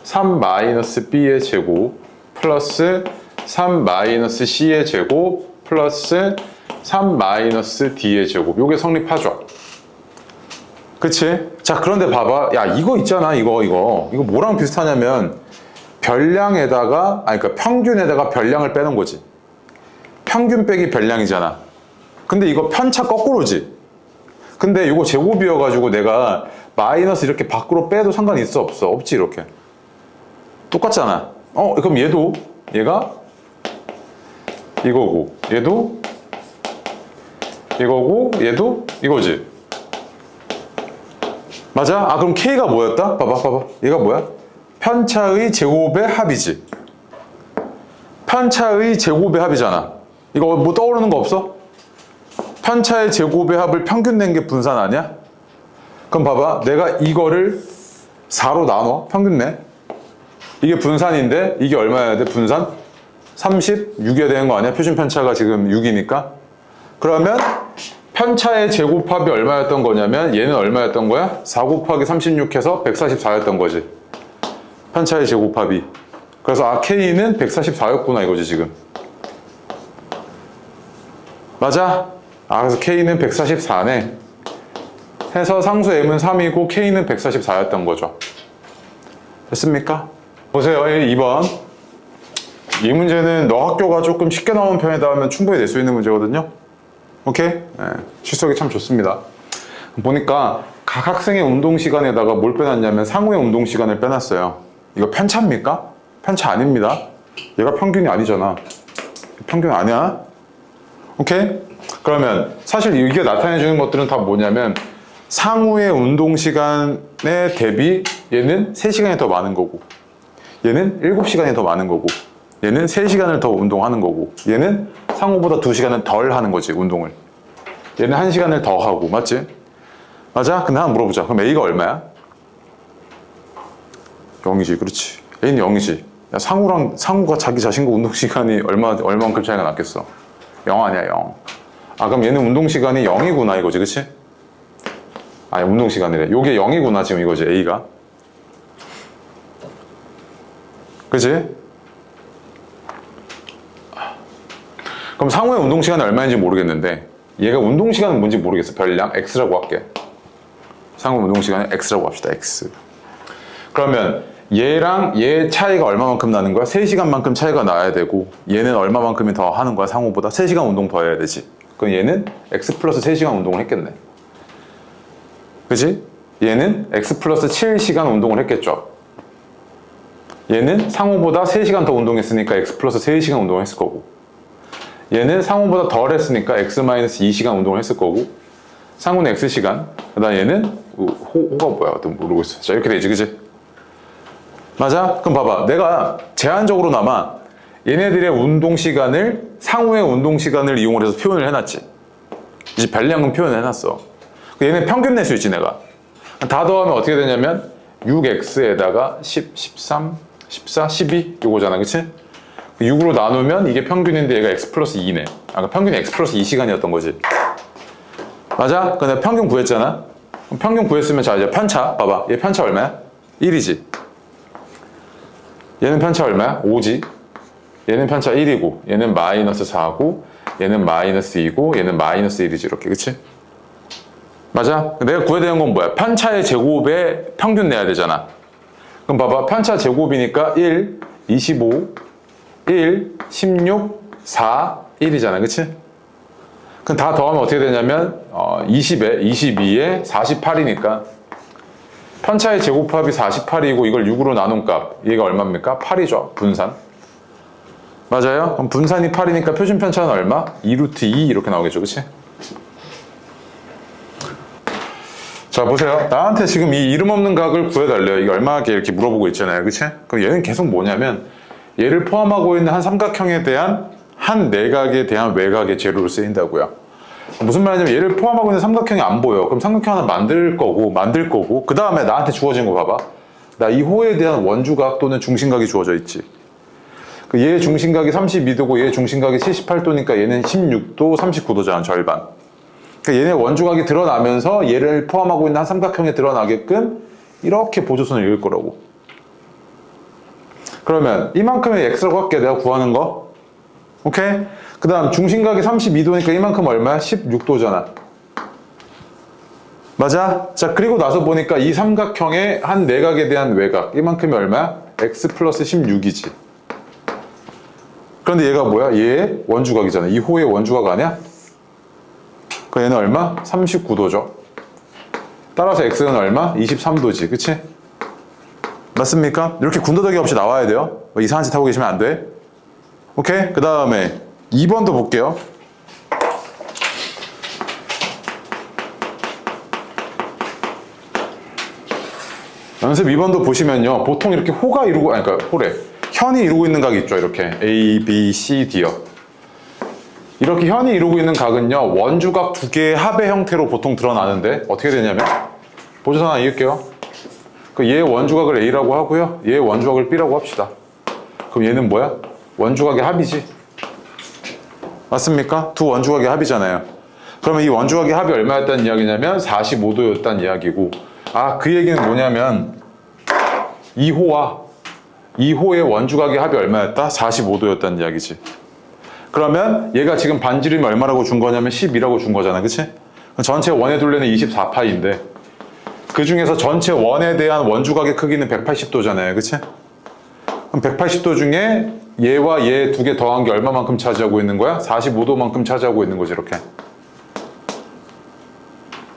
3-B의 제곱 플러스 3-C의 제곱 플러스 3-D의 제곱. 요게 성립하죠. 그치? 자, 그런데 봐봐. 야, 이거 있잖아. 이거 뭐랑 비슷하냐면 별량에다가, 아니, 그러니까 평균에다가 별량을 빼는 거지. 평균 빼기 별량이잖아. 근데 이거 편차 거꾸로지. 근데 이거 제곱이어가지고 내가 마이너스 이렇게 밖으로 빼도 상관이 있어? 없어? 없지, 이렇게. 똑같잖아. 그럼 얘가 이거고, 얘도 이거고, 얘도 이거지. 맞아? 아, 그럼 K가 뭐였다? 봐봐. 얘가 뭐야? 편차의 제곱의 합이지. 편차의 제곱의 합이잖아. 이거 뭐 떠오르는 거 없어? 편차의 제곱의 합을 평균 낸 게 분산 아니야? 그럼 봐봐. 내가 이거를 4로 나눠. 평균 내. 이게 분산인데 이게 얼마여야 돼? 분산? 36이어야 되는 거 아니야? 표준 편차가 지금 6이니까. 그러면 편차의 제곱합이 얼마였던 거냐면 얘는 얼마였던 거야? 4 곱하기 36 해서 144였던 거지. 편차의 제곱합이. 그래서 K는 144였구나 이거지 지금. 맞아? 그래서 K는 144네. 해서 상수 M은 3이고 K는 144였던 거죠. 됐습니까? 보세요. 2번. 이 문제는 너 학교가 조금 쉽게 나온 편이다 하면 충분히 낼 수 있는 문제거든요. 오케이? 네, 실속이 참 좋습니다. 보니까 각 학생의 운동 시간에다가 뭘 빼놨냐면 상우의 운동 시간을 빼놨어요. 이거 편차입니까? 편차 아닙니다. 얘가 평균이 아니잖아. 평균 아니야? 오케이? 그러면 사실 이게 나타내주는 것들은 다 뭐냐면 상우의 운동 시간에 대비 얘는 3시간이 더 많은 거고 얘는 7시간이 더 많은 거고 얘는 3시간을 더 운동하는 거고 얘는 상우보다 2시간은 덜 하는 거지 운동을. 얘는 1시간을 더 하고 맞지? 맞아? 근데 하나 물어보자. 그럼 A가 얼마야? 0이지. 그렇지. A는 0이지. 야, 상우가 자기 자신과 운동 시간이 얼마만큼 차이가 났겠어? 0 아니야 0. 그럼 얘는 운동 시간이 0이구나 이거지. 그치? 아니 운동 시간이래. 요게 0이구나 지금 이거지 A가. 그치? 그럼 상우의 운동 시간이 얼마인지 모르겠는데 얘가 운동 시간은 뭔지 모르겠어. 별량 X라고 할게. 상우 운동 시간은 X라고 합시다. X. 그러면 얘랑 얘 차이가 얼마만큼 나는 거야? 3시간만큼 차이가 나야 되고 얘는 얼마만큼이 더 하는 거야? 상우보다 3시간 운동 더 해야 되지. 그럼 얘는 X 플러스 3시간 운동을 했겠네. 그치? 얘는 X 플러스 7시간 운동을 했겠죠. 얘는 상우보다 3시간 더 운동했으니까 X 플러스 3시간 운동을 했을 거고 얘는 상우보다 덜 했으니까 X 마이너스 2시간 운동을 했을 거고 상우는 X시간 그 다음 얘는 호가 뭐야? 모르고 있어. 자 이렇게 되지 그치? 맞아? 그럼 봐봐. 내가 제한적으로나마 얘네들의 운동 시간을 상우의 운동 시간을 이용을 해서 표현을 해놨지. 이제 별량은 표현을 해놨어. 얘는 평균 낼 수 있지 내가. 다 더하면 어떻게 되냐면 6x에다가 10, 13, 14, 12 요거잖아. 그치? 6으로 나누면 이게 평균인데 얘가 x 플러스 2네. 아까 평균이 x 플러스 2시간이었던 거지. 맞아? 근데 평균 구했잖아. 그럼 평균 구했으면 자 이제 편차 봐봐. 얘 편차 얼마야? 1이지. 얘는 편차 얼마야? 5지. 얘는 편차 1이고 얘는 마이너스 4고 얘는 마이너스 2고 얘는 마이너스 1이지 이렇게. 그치? 맞아? 내가 구해야 되는 건 뭐야? 편차의 제곱에 평균 내야 되잖아. 그럼 봐봐. 편차 제곱이니까 1, 25, 1, 16, 4, 1이잖아. 그치? 그럼 다 더하면 어떻게 되냐면 20에 22에 48이니까 편차의 제곱합이 48이고 이걸 6으로 나눈 값 얘가 얼마입니까? 8이죠. 분산. 맞아요? 그럼 분산이 8이니까 표준 편차는 얼마? 2루트 2 이렇게 나오겠죠. 그치? 자 보세요. 나한테 지금 이 이름 없는 각을 구해달래요. 이게 얼마게 이렇게 물어보고 있잖아요. 그치? 그럼 얘는 계속 뭐냐면 얘를 포함하고 있는 한 삼각형에 대한 한 내각에 대한 외곽의 재료로 쓰인다고요. 무슨 말이냐면 얘를 포함하고 있는 삼각형이 안 보여. 그럼 삼각형 하나 만들 거고 그 다음에 나한테 주어진 거 봐봐. 나 이 호에 대한 원주각 또는 중심각이 주어져 있지. 얘 중심각이 32도고 얘 중심각이 78도니까 얘는 16도, 39도잖아, 절반. 그러니까 얘네 원주각이 드러나면서 얘를 포함하고 있는 한 삼각형에 드러나게끔 이렇게 보조선을 읽을 거라고. 그러면 이만큼의 x라고 할게, 내가 구하는 거. 오케이? 그 다음 중심각이 32도니까 이만큼 얼마야? 16도잖아. 맞아? 자, 그리고 나서 보니까 이 삼각형의 한 내각에 대한 외곽, 이만큼이 얼마야? x 플러스 16이지. 그런데 얘가 뭐야? 얘 원주각이잖아. 이 호의 원주각 아니야? 그 얘는 얼마? 39도죠. 따라서 x는 얼마? 23도지. 그치? 맞습니까? 이렇게 군더더기 없이 나와야 돼요. 뭐 이상한 짓 하고 계시면 안 돼. 오케이? 그 다음에 2번도 볼게요. 연습 2번도 보시면요. 보통 이렇게 호가 이루고, 아니, 그러니까 호래. 현이 이루고 있는 각이 있죠. 이렇게 A, B, C, D요. 이렇게 현이 이루고 있는 각은요. 원주각 두 개의 합의 형태로 보통 드러나는데 어떻게 되냐면 보조선 하나 이을게요. 얘 원주각을 A라고 하고요. 얘 원주각을 B라고 합시다. 그럼 얘는 뭐야? 원주각의 합이지. 맞습니까? 두 원주각의 합이잖아요. 그러면 이 원주각의 합이 얼마였다는 이야기냐면 45도였다는 이야기고, 그 얘기는 뭐냐면 이 호의 원주각의 합이 얼마였다? 45도였다는 이야기지. 그러면 얘가 지금 반지름이 얼마라고 준 거냐면 10이라고 준 거잖아. 그치? 전체 원의 둘레는 24파이인데 그 중에서 전체 원에 대한 원주각의 크기는 180도잖아요. 그치? 그럼 180도 중에 얘와 얘 두 개 더한 게 얼마만큼 차지하고 있는 거야? 45도만큼 차지하고 있는 거지. 이렇게.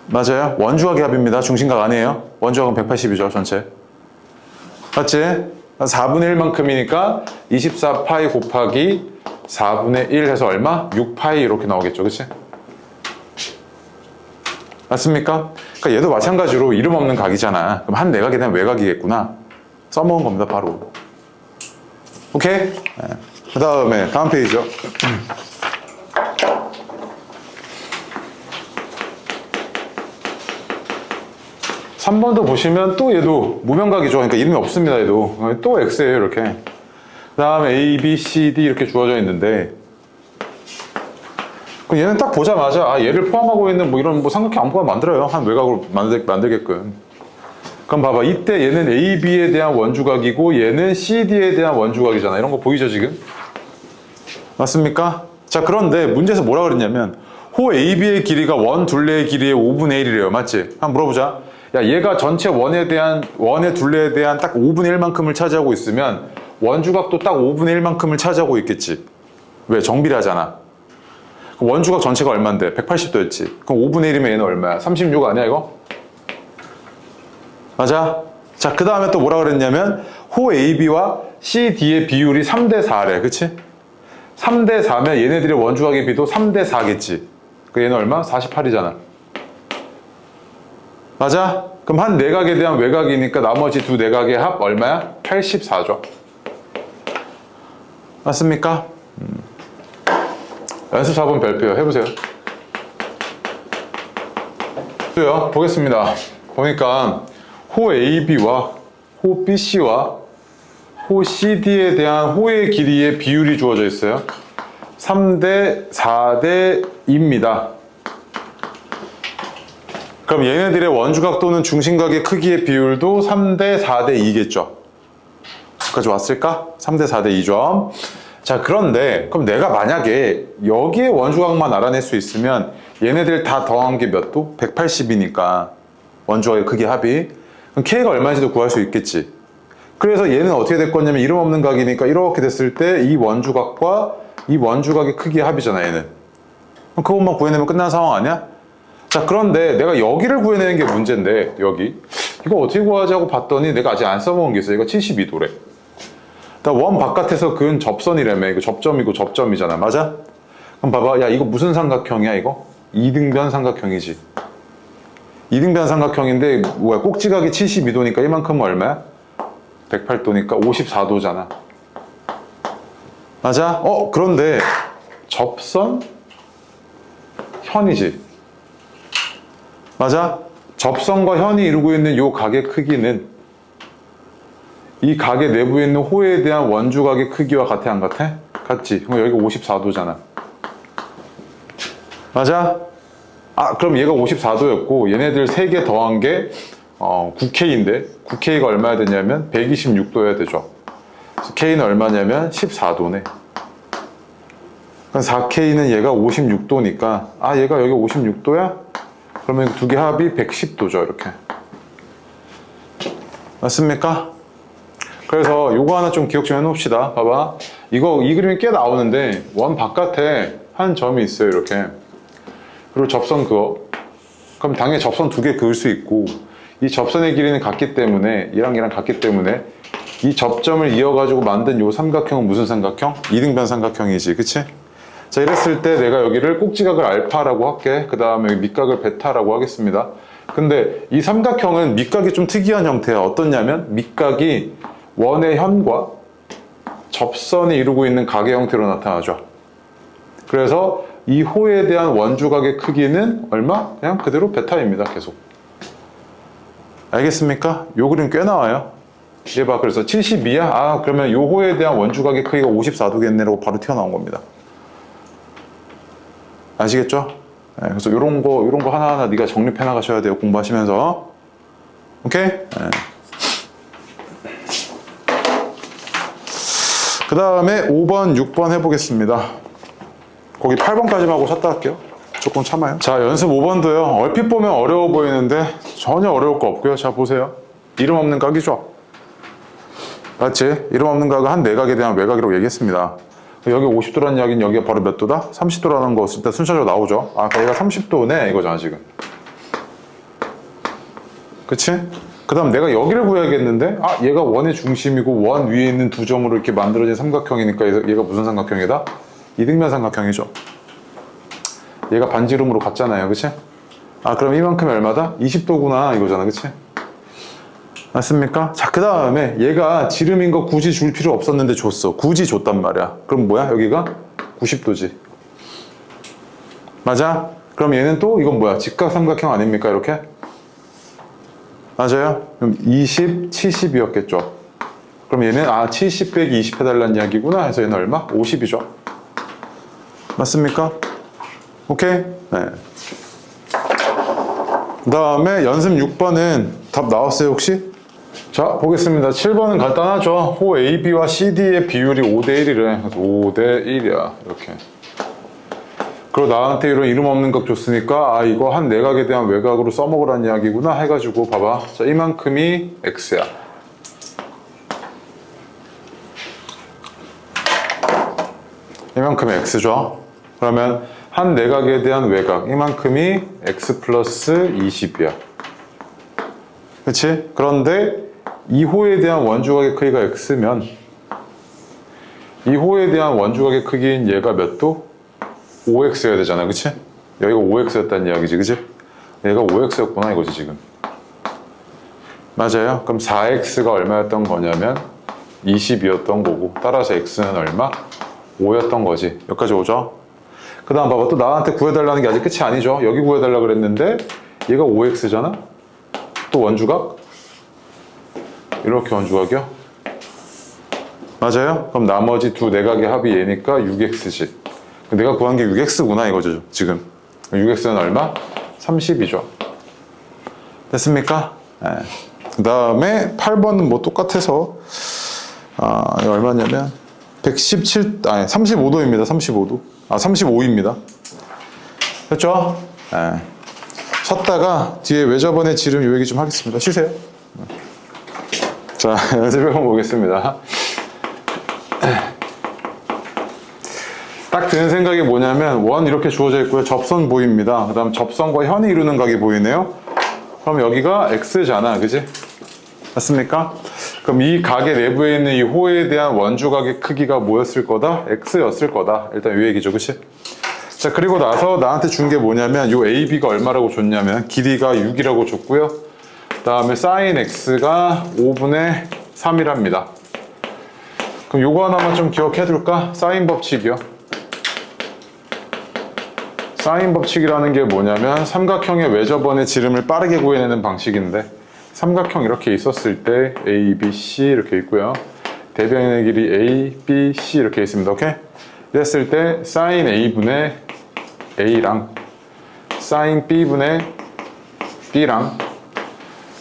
맞아요. 원주각의 합입니다. 중심각 아니에요. 원주각은 180이죠. 전체. 맞지? 4분의 1만큼이니까 24파이 곱하기 4분의 1 해서 얼마? 6파이 이렇게 나오겠죠. 그치? 맞습니까? 그러니까 얘도 마찬가지로 이름 없는 각이잖아. 그럼 한 내각에 대한 외곽이겠구나. 써먹은 겁니다. 바로. 오케이? 네. 그 다음에 다음 페이지요. 3번도 보시면 또 얘도 무명각이죠. 그러니까 이름이 없습니다. 얘도 또 X예요. 이렇게. 그 다음에 A, B, C, D 이렇게 주어져 있는데 그럼 얘는 딱 보자마자 얘를 포함하고 있는 뭐 이런 뭐 삼각형 아무거나 만들어요. 한 외곽으로 만들게끔. 그럼 봐봐. 이때 얘는 A, B에 대한 원주각이고 얘는 C, D에 대한 원주각이잖아. 이런 거 보이죠 지금? 맞습니까? 자, 그런데 문제에서 뭐라 그랬냐면 호 A, B의 길이가 원 둘레의 길이의 5분의 1이래요. 맞지? 한번 물어보자. 야, 얘가 전체 원의 둘레에 대한 딱 5분의 1만큼을 차지하고 있으면 원주각도 딱 5분의 1만큼을 차지하고 있겠지. 왜? 정비례하잖아. 원주각 전체가 얼만데? 180도였지. 그럼 5분의 1이면 얘는 얼마야? 36 아니야 이거? 맞아? 자, 그 다음에 또 뭐라 그랬냐면 호 AB와 CD의 비율이 3대 4래. 그치? 3대 4면 얘네들의 원주각의 비도 3대 4겠지. 그 얘는 얼마? 48이잖아. 맞아? 그럼 한 내각에 대한 외곽이니까 나머지 두 내각의 합 얼마야? 84죠. 맞습니까? 연습 4번 별표요. 해보세요. 보겠습니다. 보니까 호 AB와 호 BC와 호 CD에 대한 호의 길이의 비율이 주어져 있어요. 3대 4대 2입니다. 그럼 얘네들의 원주각 또는 중심각의 크기의 비율도 3대 4대 2겠죠. 여기까지 왔을까? 3대 4대 2점. 자, 그런데 그럼 내가 만약에 여기에 원주각만 알아낼 수 있으면 얘네들 다 더한 게 몇 도? 180이니까 원주각의 크기 합이. 그럼 K가 얼마인지도 구할 수 있겠지. 그래서 얘는 어떻게 될 거냐면 이름 없는 각이니까 이렇게 됐을 때 이 원주각과 이 원주각의 크기의 합이잖아, 얘는. 그럼 그것만 구해내면 끝난 상황 아니야? 자, 그런데 내가 여기를 구해내는 게 문제인데 여기 이거 어떻게 구하지 하고 봤더니 내가 아직 안 써먹은 게 있어. 이거 72도래. 원 바깥에서 그은 접선이라며. 이거 접점이고 접점이잖아. 맞아? 그럼 봐봐. 야, 이거 무슨 삼각형이야 이거? 이등변 삼각형이지. 이등변 삼각형인데 뭐야, 꼭지각이 72도니까 이만큼은 얼마야? 108도니까 54도잖아. 맞아? 그런데 접선 현이지. 맞아? 접선과 현이 이루고 있는 이 각의 크기는 이 각의 내부에 있는 호에 대한 원주각의 크기와 같아, 안 같아? 같지? 그럼 여기가 54도잖아. 맞아? 그럼 얘가 54도였고 얘네들 3개 더한 게 9K인데 9K가 얼마야 되냐면 126도여야 되죠. K는 얼마냐면 14도네. 그럼 4K는 얘가 56도니까 얘가 여기 56도야? 그러면 두 개 합이 110도죠. 이렇게. 맞습니까? 그래서 요거 하나 좀 기억 좀 해놓읍시다. 봐봐. 이 그림이 꽤 나오는데 원 바깥에 한 점이 있어요. 이렇게. 그리고 접선 그어. 그럼 당연히 접선 2개 그을 수 있고 이 접선의 길이는 같기 때문에 얘랑 같기 때문에 이 접점을 이어가지고 만든 요 삼각형은 무슨 삼각형? 이등변 삼각형이지. 그치? 자, 이랬을 때 내가 여기를 꼭지각을 알파라고 할게. 그 다음에 밑각을 베타라고 하겠습니다. 근데 이 삼각형은 밑각이 좀 특이한 형태야. 어떻냐면 밑각이 원의 현과 접선이 이루고 있는 각의 형태로 나타나죠. 그래서 이 호에 대한 원주각의 크기는 얼마? 그냥 그대로 베타입니다. 계속. 알겠습니까? 요 그림 꽤 나와요. 얘 봐. 그래서 72야? 그러면 요 호에 대한 원주각의 크기가 54도겠네라고 바로 튀어나온 겁니다. 아시겠죠? 네, 그래서 요런 거 하나하나 네가 정립해 나가셔야 돼요. 공부하시면서. 오케이? 네. 그 다음에 5번, 6번 해보겠습니다. 거기 8번까지만 하고 쉬었다 할게요. 조금 참아요. 자, 연습 5번도요. 얼핏 보면 어려워 보이는데 전혀 어려울 거 없고요. 자, 보세요. 이름 없는 각이죠? 맞지? 이름 없는 각은 한 내각에 대한 외각이라고 얘기했습니다. 여기 50도라는 이야기는 여기가 바로 몇 도다? 30도라는 거 일단 순차적으로 나오죠. 얘가 30도네 이거잖아 지금. 그치? 그 다음 내가 여기를 구해야겠는데 얘가 원의 중심이고 원 위에 있는 두 점으로 이렇게 만들어진 삼각형이니까 얘가 무슨 삼각형이다? 이등변 삼각형이죠. 얘가 반지름으로 같잖아요. 그치? 그럼 이만큼이 얼마다? 20도구나 이거잖아. 그치? 맞습니까? 자, 그 다음에 얘가 지름인 거 굳이 줄 필요 없었는데 줬어. 굳이 줬단 말이야. 그럼 뭐야? 여기가 90도지. 맞아? 그럼 얘는 또 이건 뭐야? 직각삼각형 아닙니까? 이렇게? 맞아요? 그럼 20, 70이었겠죠. 그럼 얘는 70 빼기 20 해달라는 이야기구나 해서 얘는 얼마? 50이죠. 맞습니까? 오케이? 네. 그 다음에 연습 6번은 답 나왔어요 혹시? 자, 보겠습니다. 7번은 간단하죠. 호 AB와 CD의 비율이 5대1이래. 그래서 5대1이야. 이렇게. 그리고 나한테 이런 이름 없는 각 줬으니까 이거 한 내각에 대한 외곽으로 써먹으라는 이야기구나 해가지고 봐봐. 자, 이만큼이 X야. 이만큼이 X죠. 그러면 한 내각에 대한 외곽 이만큼이 X 플러스 20이야. 그치? 그런데 이 호에 대한 원주각의 크기가 X면 이 호에 대한 원주각의 크기인 얘가 몇 도? 5X여야 되잖아. 그치? 여기가 5X였다는 이야기지. 그치? 얘가 5X였구나 이거지 지금. 맞아요. 그럼 4X가 얼마였던 거냐면 20이었던 거고 따라서 X는 얼마? 5였던 거지. 여기까지 오죠? 그 다음 봐봐. 또 나한테 구해달라는 게 아직 끝이 아니죠. 여기 구해달라 그랬는데 얘가 5X잖아? 또 원주각? 이렇게 원주각이요? 맞아요? 그럼 나머지 두 내각의 합이 얘니까 6X지. 내가 구한 게 6X구나 이거죠 지금. 6X는 얼마? 30이죠. 됐습니까? 네. 그 다음에 8번은 뭐 똑같아서 이거 얼마냐면 35도입니다. 35도. 35입니다. 됐죠? 네. 쉬었다가 뒤에 왜 저번에 지름 요 얘기 좀 하겠습니다. 쉬세요. 자, 연습해 보겠습니다. 딱 드는 생각이 뭐냐면 원 이렇게 주어져 있고요. 접선 보입니다. 그 다음 접선과 현이 이루는 각이 보이네요. 그럼 여기가 X잖아. 그지? 맞습니까? 그럼 이 각의 내부에 있는 이 호에 대한 원주각의 크기가 뭐였을 거다? X였을 거다. 일단 이 얘기죠. 그치? 자, 그리고 나서 나한테 준 게 뭐냐면 요 AB가 얼마라고 줬냐면 길이가 6이라고 줬고요. 그 다음에 sin X가 5분의 3이랍니다. 그럼 요거 하나만 좀 기억해 둘까? 사인 법칙이요. 사인 법칙이라는 게 뭐냐면 삼각형의 외접원의 지름을 빠르게 구해내는 방식인데, 삼각형 이렇게 있었을 때 A, B, C 이렇게 있고요. 대변의 길이 A, B, C 이렇게 있습니다. 오케이? 이랬을 때 사인 A분의 A랑 사인 B분의 B랑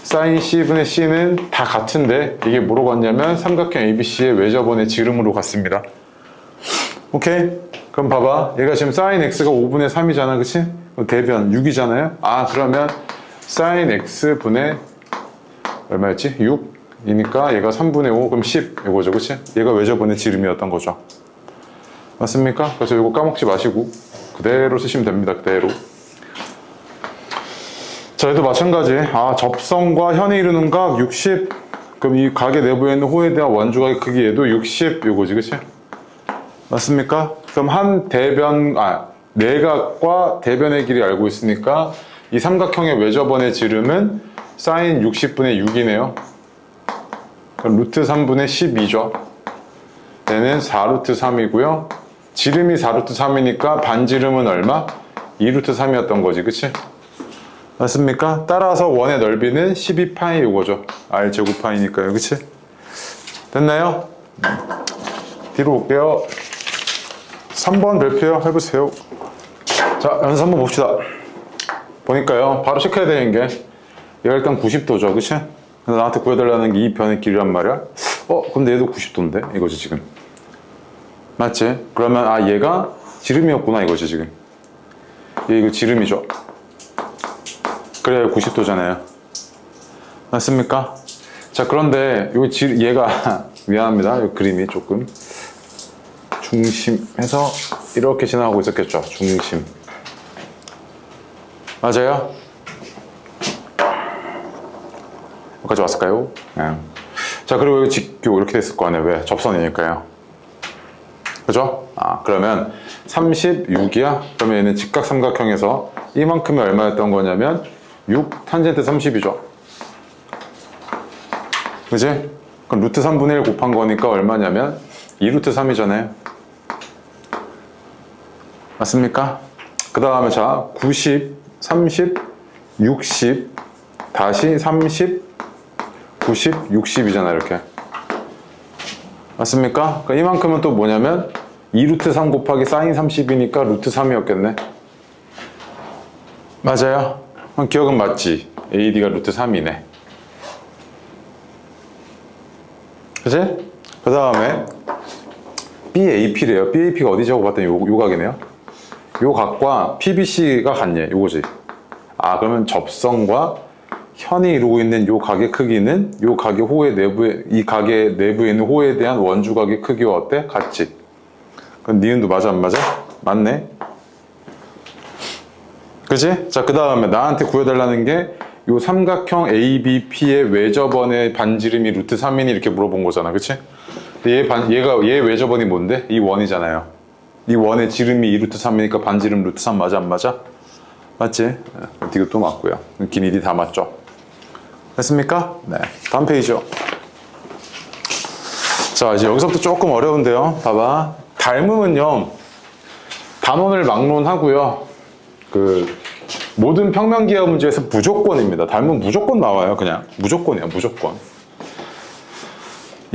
사인 C분의 C는 다 같은데 이게 뭐로 갔냐면 삼각형 ABC의 외접원의 지름으로 갔습니다. 오케이? 그럼 봐봐. 얘가 지금 사인 X가 5분의 3이잖아. 그치? 대변 6이잖아요. 아, 그러면 사인 X분의 얼마였지? 6이니까 얘가 3분의 5, 그럼 10 이거죠. 그치? 얘가 외접원의 지름이었던 거죠. 맞습니까? 그래서 이거 까먹지 마시고 그대로 쓰시면 됩니다. 그대로. 자, 얘도 마찬가지. 아, 접선과 현이 이루는 각 60. 그럼 이 각의 내부에 있는 호에 대한 원주각의 크기 얘도 60 요거지. 그치? 맞습니까? 그럼 한 대변, 내각과 대변의 길이 알고 있으니까 이 삼각형의 외접원의 지름은 사인 60분의 6이네요. 그럼 루트 3분의 12죠. 얘는 4루트 3이고요. 지름이 4루트 3이니까 반지름은 얼마? 2루트 3이었던 거지. 그치? 맞습니까? 따라서 원의 넓이는 12파이 요거죠. R제곱파이니까요. 그치? 됐나요? 뒤로 올게요. 3번 별표요. 해보세요. 자, 연습 한번 봅시다. 보니까요, 바로 체크해야 되는 게 얘가 일단 90도죠. 그치? 그래서 나한테 구해달라는 게 이 변의 길이란 말이야. 근데 얘도 90도인데? 이거지 지금. 맞지? 그러면 얘가 지름이었구나 이거지 지금. 얘 이거 지름이죠. 그래야 90도잖아요. 맞습니까? 자, 그런데 얘가 미안합니다. 이 그림이 조금 중심에서 이렇게 지나가고 있었겠죠. 중심. 맞아요? 여기까지 왔을까요? 네. 자, 그리고 여기 직교 이렇게 됐을 거 아니에요. 왜? 접선이니까요. 그죠? 그러면 36이야? 그러면 얘는 직각삼각형에서 이만큼이 얼마였던 거냐면 6 탄젠트 30이죠. 그지? 그럼 루트 3분의 1 곱한 거니까 얼마냐면 2루트 3이잖아요. 맞습니까? 그 다음에 자, 90, 30, 60, 다시 30, 90, 60이잖아 이렇게. 맞습니까? 그러니까 이만큼은 또 뭐냐면 2루트 3 곱하기 사인 30이니까 루트 3이었겠네. 맞아요? 그럼 기억은 맞지? AD가 루트 3이네. 그치? 그 다음에 BAP래요. BAP가 어디 적어봤더니 요 각이네요. 요 각과 PBC가 같네. 요거지. 그러면 접선과 현이 이루고 있는 요 각의 크기는 요 각의 호의 내부에, 이 각의 내부에 있는 호에 대한 원주각의 크기와 어때? 같지? 그럼 니은도 맞아 안 맞아? 맞네. 그치? 자, 그 다음에 나한테 구해달라는 게 요 삼각형 ABP의 외접원의 반지름이 루트 3이니 이렇게 물어본 거잖아. 그치? 얘 외접원이 뭔데? 이 원이잖아요. 이 원의 지름이 2루트 3이니까 반지름 루트 3 맞아 안 맞아? 맞지? 이것도 맞고요. 길이 다 맞죠? 됐습니까? 네. 다음 페이지요. 자, 이제 여기서부터 조금 어려운데요. 봐봐. 닮음은요, 단원을 막론하고요. 모든 평면기하 문제에서 무조건입니다. 닮음 무조건 나와요. 그냥 무조건이야. 무조건.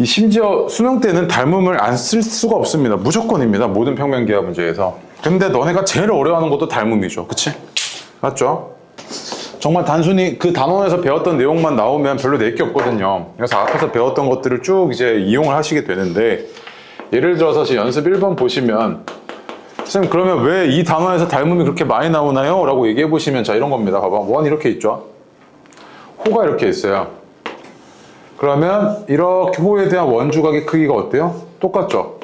심지어 수능 때는 닮음을 안 쓸 수가 없습니다. 무조건입니다. 모든 평면기하 문제에서. 근데 너네가 제일 어려워하는 것도 닮음이죠. 그치? 맞죠? 정말 단순히 그 단원에서 배웠던 내용만 나오면 별로 낼 게 없거든요. 그래서 앞에서 배웠던 것들을 쭉 이제 이용을 하시게 되는데, 예를 들어서 지금 연습 1번 보시면 선생님 그러면 왜 이 단원에서 닮음이 그렇게 많이 나오나요? 라고 얘기해 보시면 자, 이런 겁니다. 봐봐. 원 이렇게 있죠. 호가 이렇게 있어요. 그러면 이렇게 호에 대한 원주각의 크기가 어때요? 똑같죠?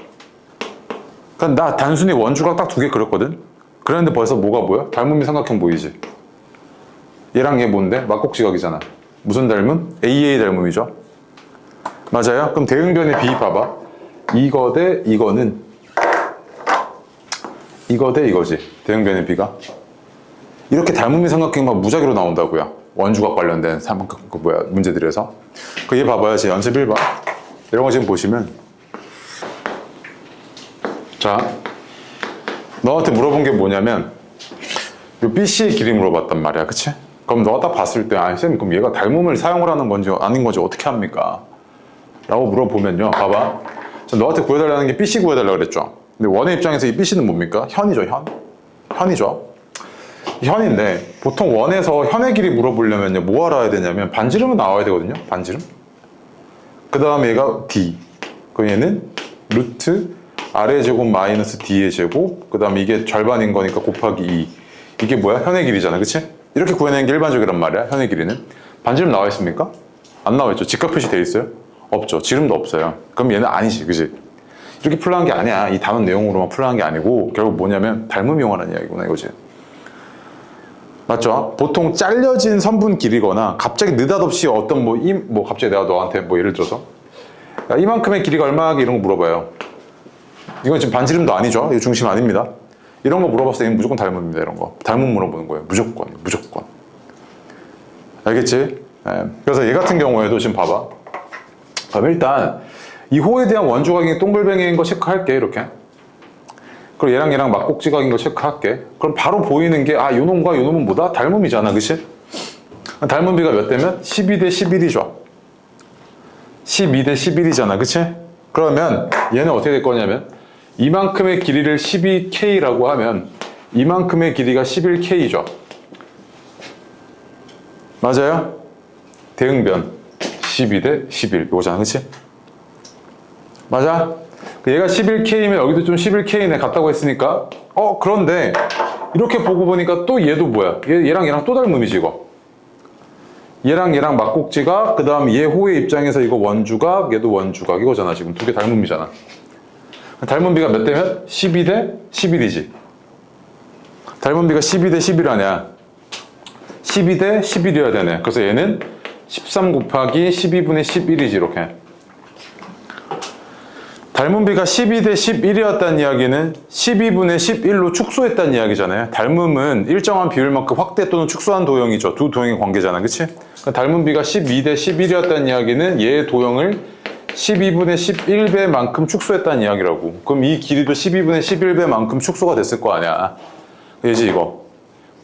그러니까 나 단순히 원주각 딱 2개 그렸거든? 그랬는데 벌써 뭐가 보여? 닮음이 삼각형 보이지? 얘랑 얘 뭔데? 막곡지각이잖아. 무슨 닮음? AA 닮음이죠. 맞아요? 그럼 대응변의 B 봐봐. 이거 대 이거는 이거 대 이거지. 대응변의 B가. 이렇게 닮음이 삼각형이 막 무작위로 나온다고요. 원주각 관련된 문제들에서. 얘 봐봐요. 제 연습 1번. 이런 거 지금 보시면 자, 너한테 물어본 게 뭐냐면 요 BC의 길이 물어봤단 말이야, 그치? 그럼 너가 딱 봤을 때 아니 쌤 그럼 얘가 닮음을 사용을 하는 건지 아닌 건지 어떻게 합니까? 라고 물어보면요, 봐봐. 자, 너한테 구해달라는 게 BC 구해달라고 그랬죠. 근데 원의 입장에서 이 BC는 뭡니까? 현이죠, 현. 현이죠. 현인데 보통 원에서 현의 길이 물어보려면요 뭐 알아야 되냐면 반지름은 나와야 되거든요. 반지름. 그 다음에 얘가 D. 그럼 얘는 루트 R의 제곱 마이너스 D의 제곱. 그 다음에 이게 절반인 거니까 곱하기 2. 이게 뭐야? 현의 길이잖아, 그치? 이렇게 구해내는 게 일반적이란 말이야. 현의 길이는. 반지름 나와 있습니까? 안 나와 있죠. 직각 표시 돼 있어요? 없죠. 지름도 없어요. 그럼 얘는 아니지, 그치? 이렇게 풀어한 게 아니야. 이 단원 내용으로만 풀어한 게 아니고 결국 뭐냐면 닮음 이용하는 이야기구나 이거지. 맞죠? 보통 잘려진 선분 길이거나 갑자기 느닷없이 어떤 갑자기 내가 너한테 예를 들어서 야, 이만큼의 길이가 얼마게 이런 거 물어봐요. 이건 지금 반지름도 아니죠. 이거 중심 아닙니다. 이런 거 물어봤을 때 무조건 닮음입니다. 이런 거 닮음 물어보는 거예요. 무조건. 알겠지? 네. 그래서 얘 같은 경우에도 지금 봐봐. 그럼 일단 이 호에 대한 원주각이 동글뱅이인 거 체크할게. 이렇게. 그리고 얘랑 막곡지각인 거 체크할게. 그럼 바로 보이는 게 요 놈과 요 놈은 뭐다? 닮음이잖아, 그치? 닮음비가 몇 대면? 12대 11이죠. 12대 11이잖아, 그치? 그러면 얘는 어떻게 될 거냐면 이만큼의 길이를 12K라고 하면 이만큼의 길이가 11K죠. 맞아요? 대응변 12대 11 이거잖아, 그치? 맞아? 얘가 11K면 여기도 좀 11K네 같다고 했으니까 그런데 이렇게 보고 보니까 또 얘도 뭐야? 얘랑 또 닮음이지 이거. 얘랑 막곡지각, 그 다음 얘 호의 입장에서 이거 원주각, 얘도 원주각 이거잖아. 지금 두 개 닮음이잖아. 닮음비가 몇 대면? 12대 11이지. 닮음비가 12대 11 아니야. 12대 11이어야 되네. 그래서 얘는 13 곱하기 12분의 11이지 이렇게. 닮음비가 12대 11이었다는 이야기는 12분의 11로 축소했다는 이야기잖아요. 닮음은 일정한 비율만큼 확대 또는 축소한 도형이죠. 두 도형의 관계잖아, 그치? 그러니까 닮음비가 12대 11이었다는 이야기는 얘의 도형을 12분의 11배만큼 축소했다는 이야기라고. 그럼 이 길이도 12분의 11배만큼 축소가 됐을 거 아니야. 얘지 이거.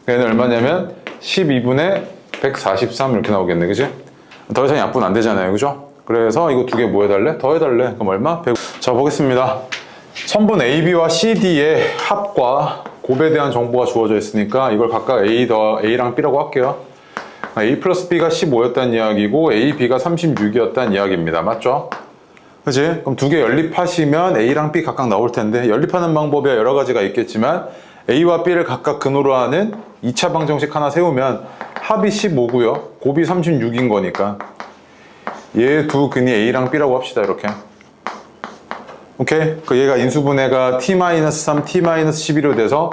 얘는 얼마냐면 12분의 143 이렇게 나오겠네, 그치? 더 이상 약분 안 되잖아요, 그죠? 그래서 이거 두 개 뭐 해달래? 더 해달래. 그럼 얼마? 100. 자, 보겠습니다. 선분 AB와 CD의 합과 곱에 대한 정보가 주어져 있으니까 이걸 각각 A랑 B라고 할게요. A 플러스 B가 15였다는 이야기고 A, B가 36이었다는 이야기입니다. 맞죠? 그치? 그럼 두 개 연립하시면 A랑 B 각각 나올 텐데 연립하는 방법이 여러 가지가 있겠지만 A와 B를 각각 근호로 하는 2차 방정식 하나 세우면 합이 15고요. 곱이 36인 거니까 얘 두 근이 A랑 B라고 합시다. 이렇게. 오케이? 그 얘가 인수분해가 T-3, T-11로 돼서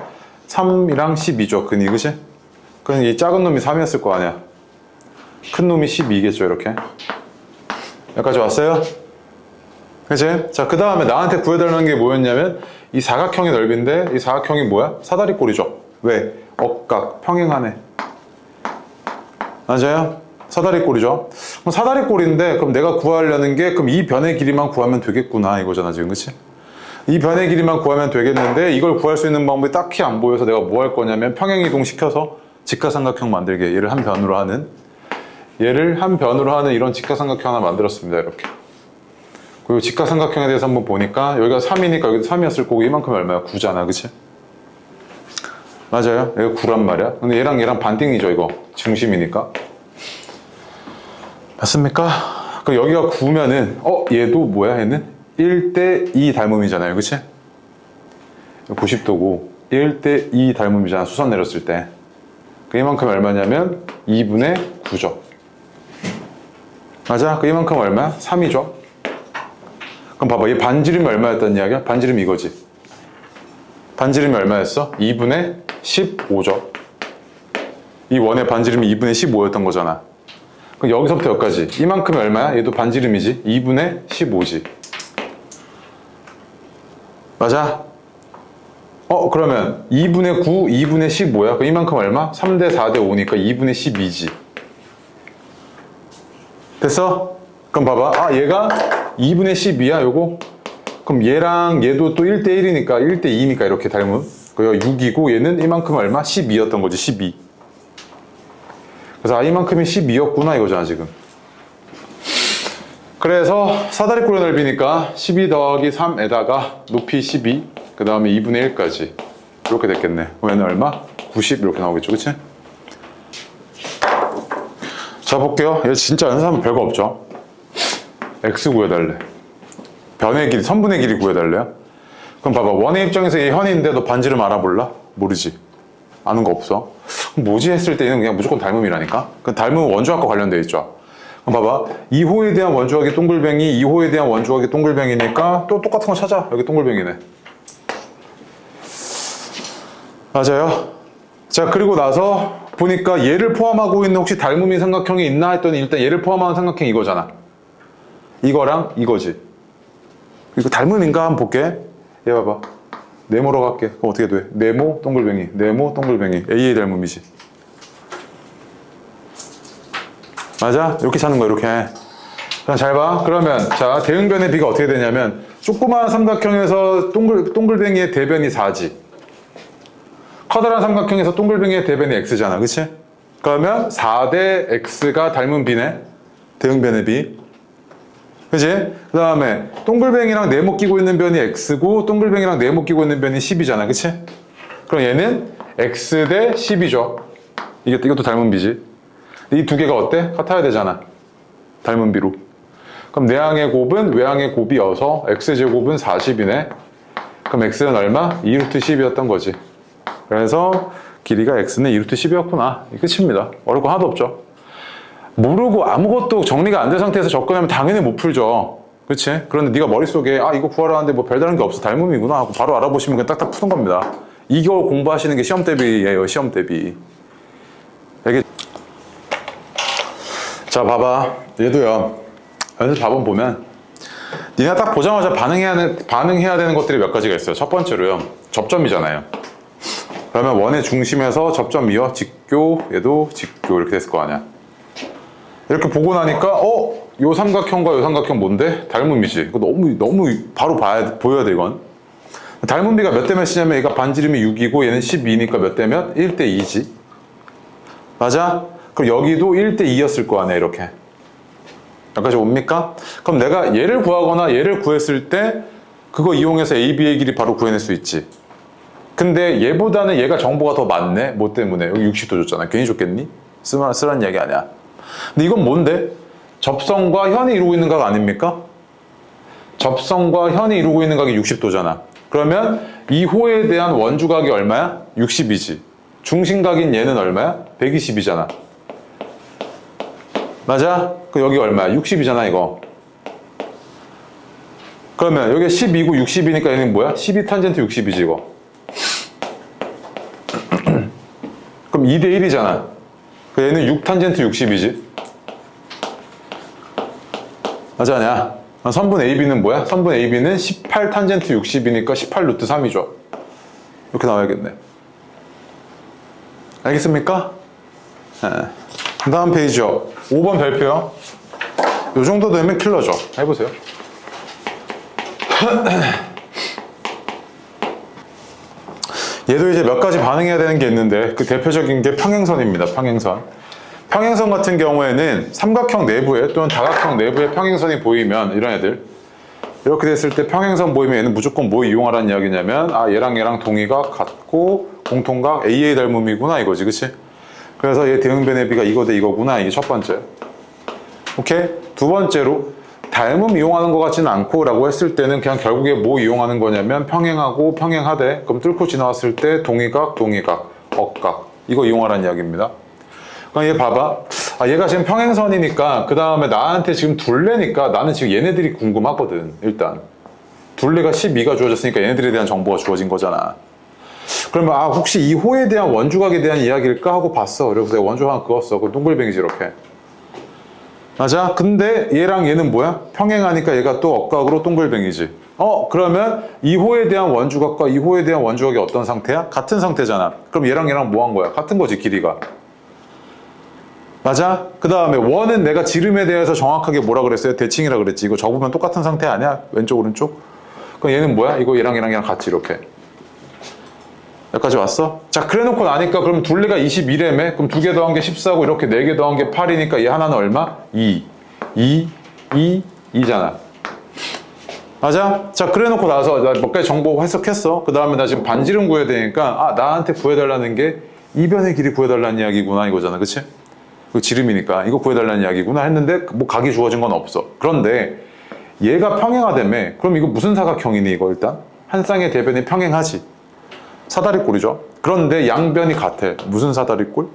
3이랑 12죠. 근이, 그치? 그럼 이 작은 놈이 3이었을 거 아니야. 큰 놈이 12겠죠. 이렇게. 여기까지 왔어요? 그치? 자, 그 다음에 나한테 구해달라는 게 뭐였냐면 이 사각형의 넓이인데 이 사각형이 뭐야? 사다리꼴이죠. 왜? 억각, 평행하네. 맞아요? 사다리꼴이죠. 그럼 사다리꼴인데 그럼 내가 구하려는 게 그럼 이 변의 길이만 구하면 되겠구나 이거잖아 지금, 그치? 이 변의 길이만 구하면 되겠는데 이걸 구할 수 있는 방법이 딱히 안 보여서 내가 뭐 할 거냐면 평행이동 시켜서 직가삼각형 만들게. 얘를 한 변으로 하는 이런 직가삼각형 하나 만들었습니다. 이렇게. 그리고 직가삼각형에 대해서 한번 보니까 여기가 3이니까 여기도 3이었을 거고 이만큼 얼마야? 9잖아, 그치? 맞아요. 여기가 9란 말이야. 근데 얘랑 반띵이죠, 이거. 중심이니까. 맞습니까? 그럼 여기가 9면은 얘도 뭐야? 얘는 1대 2 닮음이잖아요, 그치? 90도고 1대 2 닮음이잖아, 수선 내렸을 때. 이만큼 얼마냐면 2분의 9죠. 맞아? 이만큼 얼마야? 3이죠. 그럼 봐봐, 얘 반지름이 얼마였단 이야기야? 반지름이 이거지. 반지름이 얼마였어? 2분의 15죠. 이 원의 반지름이 2분의 15였던 거잖아. 그럼 여기서부터 여기까지 이만큼이 얼마야? 얘도 반지름이지. 2분의 15지. 맞아? 그러면 2분의 9, 2분의 15야? 그럼 이만큼 얼마? 3대 4대 5니까 2분의 12지. 됐어? 그럼 봐봐. 얘가 2분의 12야, 요거? 그럼 얘랑 얘도 또 1대1이니까 1대2니까 이렇게 닮은. 그리고 6이고 얘는 이만큼 얼마? 12였던 거지, 12. 그래서 이만큼이 12였구나 이거잖아, 지금. 그래서 사다리꼴의 넓이니까 12 더하기 3에다가 높이 12, 그 다음에 2분의 1까지. 이렇게 됐겠네. 그럼 얘는 얼마? 90 이렇게 나오겠죠, 그치? 자, 볼게요. 얘 진짜 연습하면 별거 없죠. x 구해달래. 변의 길이, 선분의 길이 구해달래요. 그럼 봐봐. 원의 입장에서 얘 현인데 너 반지름 알아볼라? 모르지. 아는 거 없어. 그럼 뭐지 했을 때는 그냥 무조건 닮음이라니까? 그 닮음은 원주학과 관련되어 있죠. 그럼 봐봐. 2호에 대한 원주각이 동글뱅이, 2호에 대한 원주각이 동글뱅이니까 또 똑같은 거 찾아. 여기 동글뱅이네. 맞아요. 자, 그리고 나서 보니까 얘를 포함하고 있는 혹시 닮음이 삼각형이 있나 했더니 일단 얘를 포함하는 삼각형이 이거잖아. 이거랑 이거지. 이거 닮음인가 한번 볼게. 얘 봐봐. 네모로 갈게. 그럼 어떻게 돼? 네모 동글뱅이, 네모 동글뱅이. A의 닮음이지. 맞아? 이렇게 찾는 거야, 이렇게. 자, 잘 봐. 그러면 자, 대응변의 비가 어떻게 되냐면 조그마한 삼각형에서 동글뱅이의 대변이 4지. 커다란 삼각형에서 동글뱅이의 대변이 x잖아, 그치? 그러면 4대 x가 닮은 비네. 대응변의 비. 그치? 그 다음에 동글뱅이랑 네모 끼고 있는 변이 x고 동글뱅이랑 네모 끼고 있는 변이 10이잖아, 그치? 그럼 얘는 x 대 10이죠. 이것도 닮은 비지. 이 두 개가 어때? 같아야 되잖아. 닮은 비로. 그럼 내항의 곱은 외항의 곱이어서 x제곱은 40이네. 그럼 x는 얼마? 2루트 10이었던 거지. 그래서 길이가 x는 2루트 10이었구나. 끝입니다. 어려울 거 하나도 없죠. 모르고 아무것도 정리가 안 된 상태에서 접근하면 당연히 못 풀죠. 그치? 그런데 네가 머릿속에 이거 구하라는데 뭐 별다른 게 없어. 닮음이구나 하고 바로 알아보시면 그냥 딱딱 푸는 겁니다. 이걸 공부하시는 게 시험 대비예요. 시험 대비. 이게 자, 봐봐. 얘도요. 연습 답안 보면 니네 딱 보자마자 반응해야 되는 것들이 몇 가지가 있어요. 첫 번째로요. 접점이잖아요. 그러면 원의 중심에서 접점이요. 직교, 얘도 직교 이렇게 됐을 거 아니야. 이렇게 보고 나니까 요 삼각형과 요 삼각형 뭔데? 닮음이지. 이거 너무 바로 보여야 돼, 이건. 닮은 비가 몇 대 몇이냐면 얘가 반지름이 6이고 얘는 12니까 몇 대 몇? 1대 2지. 맞아? 그럼 여기도 1대 2였을 거 아니야, 이렇게. 여기까지 옵니까? 그럼 내가 얘를 구하거나 얘를 구했을 때 그거 이용해서 AB의 길이 바로 구해낼 수 있지. 근데 얘보다는 얘가 정보가 더 많네? 뭐 때문에? 여기 60도 줬잖아. 괜히 줬겠니? 쓰라는 이야기 아니야. 근데 이건 뭔데? 접선과 현이 이루고 있는 각 아닙니까? 접선과 현이 이루고 있는 각이 60도잖아. 그러면 2호에 대한 원주각이 얼마야? 60이지. 중심각인 얘는 얼마야? 120이잖아. 맞아? 그 여기 얼마야? 60이잖아, 이거. 그러면 여기 12고 60이니까 얘는 뭐야? 12 탄젠트 60이지, 이거. 그럼 2대 1이잖아. 얘는 6 탄젠트 60이지. 맞아, 아니야? 선분 AB는 뭐야? 선분 AB는 18 탄젠트 60이니까 18 루트 3이죠. 이렇게 나와야겠네. 알겠습니까? 네. 다음 페이지요. 5번 별표요. 요 정도 되면 킬러죠. 해보세요. 얘도 이제 몇 가지 반응해야 되는 게 있는데 그 대표적인 게 평행선입니다. 평행선. 평행선 같은 경우에는 삼각형 내부에 또는 다각형 내부에 평행선이 보이면 이런 애들 이렇게 됐을 때 평행선 보이면 얘는 무조건 뭐 이용하라는 이야기냐면 얘랑 동의각 같고 공통각 AA 닮음이구나 이거지, 그치? 그래서 얘 대응변의 비가 이거 대 이거구나, 이게 첫 번째. 오케이? 두 번째로 닮음 이용하는 것 같지는 않고 라고 했을 때는 그냥 결국에 뭐 이용하는 거냐면 평행하고 평행하되 그럼 뚫고 지나왔을 때 동의각, 억각 이거 이용하라는 이야기입니다. 그럼 얘 봐봐. 얘가 지금 평행선이니까 그 다음에 나한테 지금 둘레니까 나는 지금 얘네들이 궁금하거든. 일단 둘레가 12가 주어졌으니까 얘네들에 대한 정보가 주어진 거잖아. 그러면 혹시 이 호에 대한 원주각에 대한 이야기일까 하고 봤어. 그래서 내가 원주각 하나 그었어. 그 동글뱅이지 이렇게. 맞아? 근데 얘랑 얘는 뭐야? 평행하니까 얘가 또 억각으로 동글뱅이지. 그러면 2호에 대한 원주각과 2호에 대한 원주각이 어떤 상태야? 같은 상태잖아. 그럼 얘랑 뭐 한 거야? 같은 거지, 길이가. 맞아? 그 다음에 원은 내가 지름에 대해서 정확하게 뭐라 그랬어요? 대칭이라 그랬지. 이거 접으면 똑같은 상태 아니야? 왼쪽, 오른쪽? 그럼 얘는 뭐야? 이거 얘랑 같이 이렇게. 여기까지 왔어? 자, 그래 놓고 나니까 그럼 둘레가 21래매? 그럼 2개 더한 게 14고 이렇게 4개 더한 게 8이니까 얘 하나는 얼마? 2. 2잖아. 맞아? 자, 그래 놓고 나서 나 몇 가지 정보 해석했어. 그 다음에 나 지금 반지름 구해야 되니까 나한테 구해달라는 게 이변의 길이 구해달라는 이야기구나 이거잖아. 그치? 그 지름이니까 이거 구해달라는 이야기구나 했는데 뭐 각이 주어진 건 없어. 그런데 얘가 평행하다며. 그럼 이거 무슨 사각형이니 이거 일단? 한 쌍의 대변이 평행하지. 사다리꼴이죠. 그런데 양변이 같아. 무슨 사다리꼴?